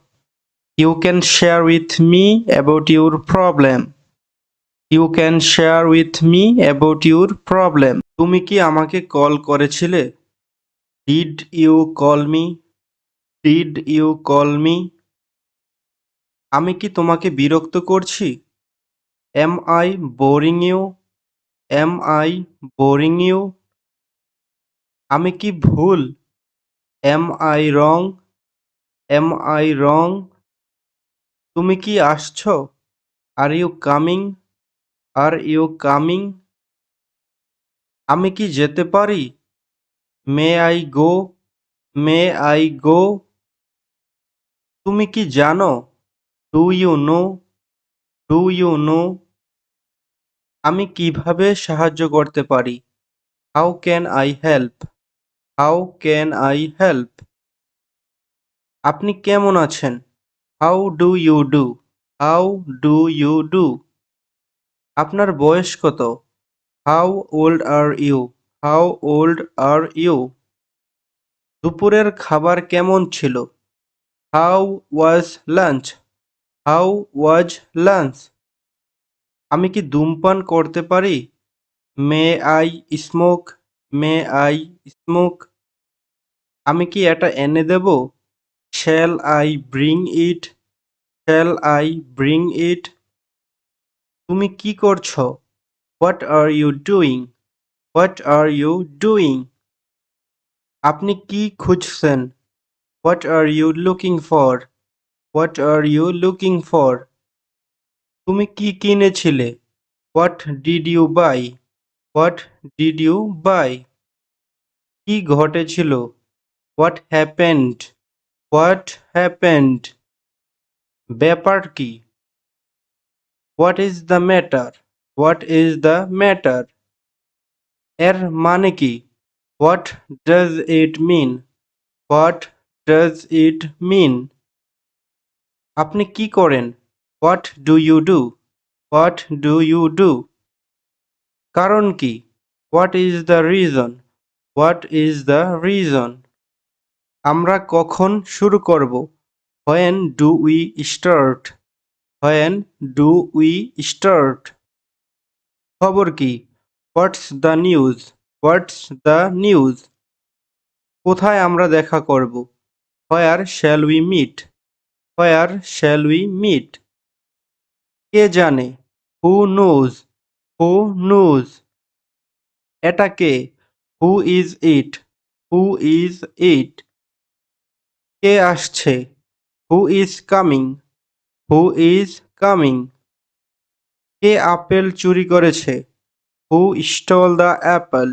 You can share with me about your problem. You can share with me about your problem. তুমি কি আমাকে কল করেছিলে? Did you call me? Did you call me? আমি কি তোমাকে বিরক্ত করছি? Am I boring you? M I boring you? আমি কি ভুল? Am I wrong? Am I wrong? তুমি কি আসছো? Are you coming? Are you coming? আমি কি যেতে পারি? May I go? May I go? তুমি কি জানো? Do you know? Do you know? আমি কিভাবে সাহায্য করতে পারি? How can I help? How can I help? আপনি কেমন আছেন? How do you do? How do you do? আপনার বয়স কত? How old are you? How old are you? দুপুরের খাবার কেমন ছিল? How was lunch? How was lunch? আমি কি ধূমপান করতে পারি? May I smoke? May I smoke? আমি কি এটা এনে দেব? Shall I bring it? Shall I bring it? তুমি কি করছো? What are you doing? What are you doing? আপনি কি খুঁজছেন? What are you looking for? What are you looking for? তুমি কি কিনেছিলে? What did you by? What did you buy? কি ঘটেছিল? What happened? What happened? ব্যাপার কি? What is the matter? What is the matter? এর মানে কি? What does it mean? What does it mean? আপনি কি করেন? What do you do? What do you do? কারণ কি? What is the reason? What is the reason? আমরা কখন শুরু করব? When do we start? When do we start? খবর কি? What's the news? What's the news? কোথায় আমরা দেখা করব? Where shall we meet? Where shall we meet? কে জানে? Who knows? Who knows? এটা কে? Who is it? Who is it? কে আসছে? Who is coming? Who is coming? কে আপেল চুরি করেছে? Who stole the apple?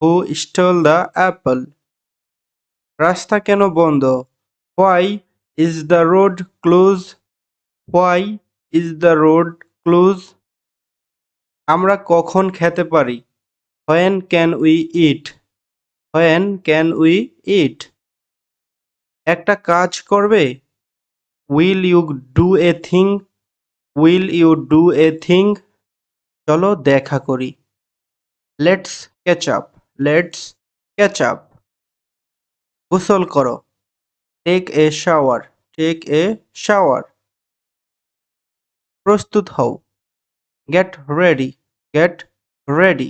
Who stole the apple? রাস্তা কেন বন্ধ? Why is the road close? Why is the road close? আমরা কখন খেতে পারি? When can we eat? When can we eat? একটা কাজ করবে? Will you do a thing? Will you do a thing? চলো দেখা করি। Let's catch up. Let's catch up. গোসল করো। Take a shower. Take a shower. প্রস্তুত হও। Get ready. Get ready.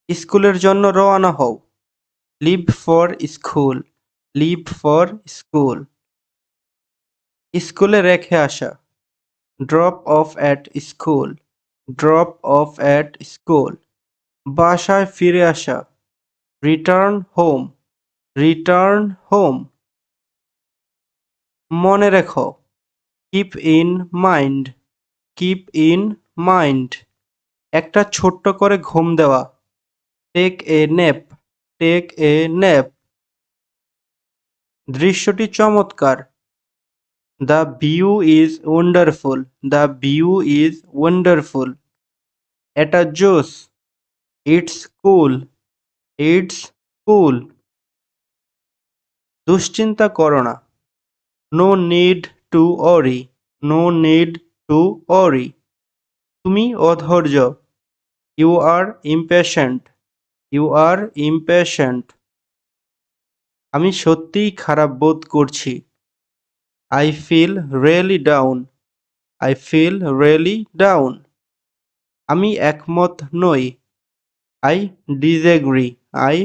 স্কুলের জন্য রওনা হও। Leave for school. Leave for school. স্কুলে রেখে আসা। Drop off at school. Drop off at school. বাসায় ফিরে আসা। Return home. Return home. মনে রেখো। Keep in mind. Keep in mind. একটা ছোট্ট করে ঘুম দেওয়া। Take a nap. Take a nap. দৃশ্যটি চমৎকার। The view is wonderful. The view is wonderful. এটা জোস। It's cool. It's cool. দুশ্চিন্তা করো না। No need to worry. No need to worry. তুমি অধৈর্য। You are impatient. You are impatient. আমি সত্যিই খারাপ বোধ করছি। I feel really down. I feel really down. আমি একমত নই। I disagree. I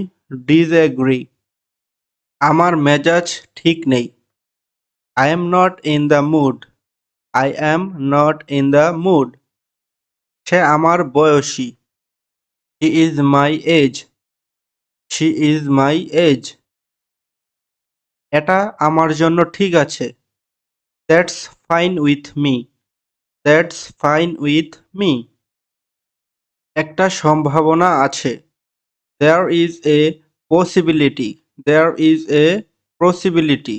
disagree. আমার মেজাজ ঠিক নেই। I am not in the mood. I am not in the mood. সে আমার বয়সী। She is my age. She is my age. এটা আমার জন্য ঠিক আছে। That's fine with me. That's fine with me. একটা সম্ভাবনা আছে। There is a possibility. There is a possibility.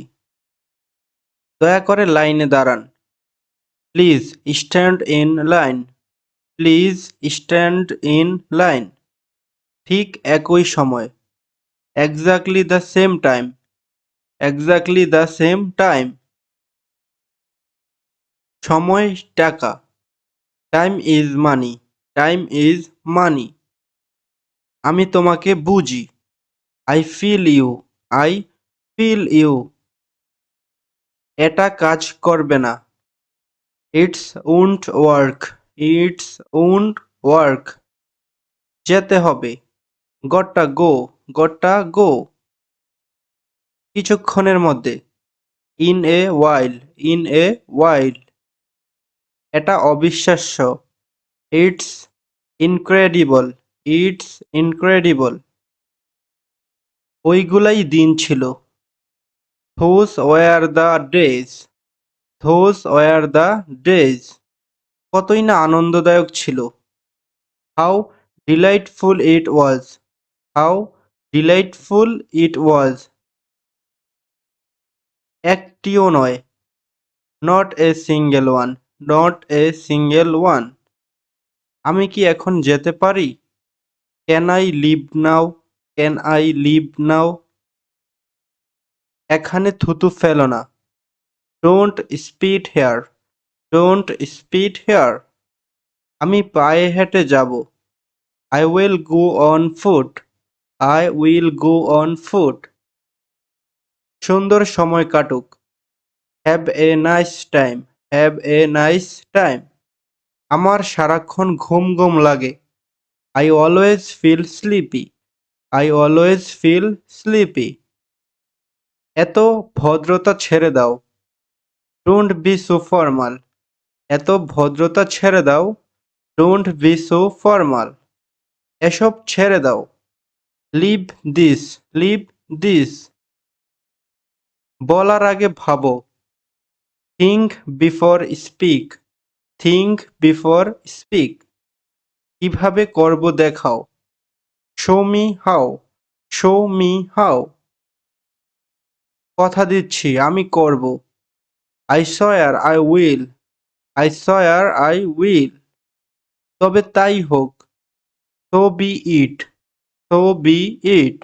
দয়া করে লাইনে দাঁড়ান। Please stand in line. Please stand in line. ঠিক একই সময়। Exactly the same time. Exactly the same time. সময় টাকা। Time is money. Time is money. আমি তোমাকে বুঝি। I feel you. I feel you. এটা কাজ করবে না। It's won't work. It's won't work. যেতে হবে। Gotta go. Gotta go. কিছুক্ষণের মধ্যে। In a while. In a while. এটা অবিশ্বাস্য। It's incredible. It's incredible. ওইগুলাই দিন ছিল। Those were the days. Those were the days. কতই না আনন্দদায়ক ছিল। How delightful it was. How delightful it was. একটিও নয়। Not a single one. Not a single one. আমি কি এখন যেতে পারি? Can I leave now? Can I leave now? এখানে থুতু ফেলো না। Don't spit here. Don't spit here. আমি পায়ে হেঁটে যাব। I will go on foot. I will go on foot. সুন্দর সময় কাটুক। Have a nice time. Have a nice time. আমার সারাক্ষণ ঘুম ঘুম লাগে। I always feel sleepy. I always feel sleepy. এত ভদ্রতা ছেড়ে দাও। Don't be so formal. এত ভদ্রতা ছেড়ে দাও। Don't be so formal. এসব ছেড়ে দাও। Leave this. Leave this. বলার আগে ভাবো। Think before speak. Think before speak. কিভাবে করব দেখাও। Show me how. Show me how. কথা দিচ্ছি আমি করব। I swear I will. I swear I will. তবে তাই হোক। So be it. So be it.